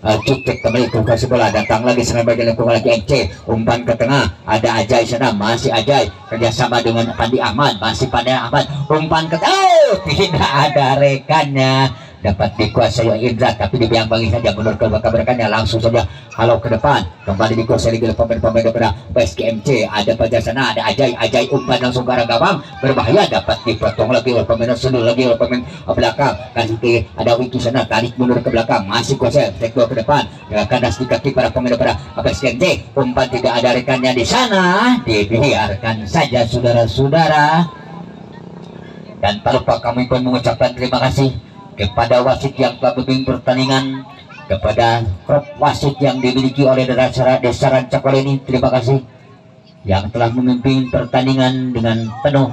Cupik. Kembali ke lokasi bola, datang lagi serangan bagian lingkungan lagi MC, umpan ke tengah, ada Ajay sana, masih Ajay kerjasama dengan Pandi Ahmad, masih Pandi Ahmad, umpan ke tengah, tidak ada rekannya, dapat dikuasai Indra, tapi dibiang-bangi saja menurut rekannya, langsung saja halau ke depan, kembali dikuasai oleh pemain-pemain daripada PSGMC. Ada pada sana, ada Ajay umpan langsung ke arah gawang, berbahaya, dapat dipotong lagi oleh pemain sudut, lagi oleh pemain belakang. Kasih ke ada Wiki sana, tarik mundur ke belakang, masih kuasai ke depan, kandas di kaki para pemain daripada PSGMC, umpan tidak ada rekannya di sana, dibiarkan saja saudara-saudara. Dan tak lupa kami pun mengucapkan terima kasih kepada wasit yang telah membimbing pertandingan, kepada klub wasit yang dimiliki oleh Desa Rancakol ini, terima kasih, yang telah memimpin pertandingan dengan penuh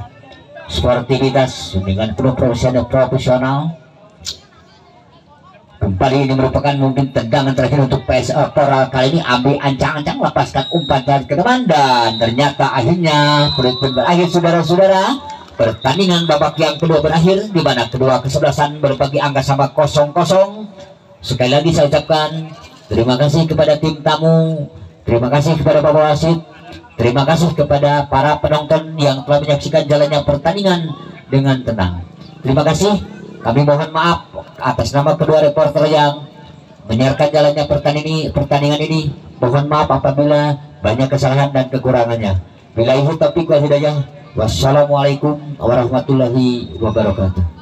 sportivitas, dengan penuh profesional. Kembali ini merupakan mungkin tendangan terakhir untuk Pora kali ini, ambil ancang-ancang, lepaskan umpan dari ke depan, dan ternyata akhirnya berakhir saudara-saudara. Pertandingan babak yang kedua berakhir, di mana kedua kesebelasan berbagi angka sama 0-0. Sekali lagi saya ucapkan terima kasih kepada tim tamu, terima kasih kepada Bapak Wasit, terima kasih kepada para penonton yang telah menyaksikan jalannya pertandingan dengan tenang. Terima kasih. Kami mohon maaf atas nama kedua reporter yang menyiarkan jalannya pertandingan ini. Mohon maaf apabila banyak kesalahan dan kekurangannya. Billahi taufiq wal hidayah. Wassalamualaikum warahmatullahi wabarakatuh.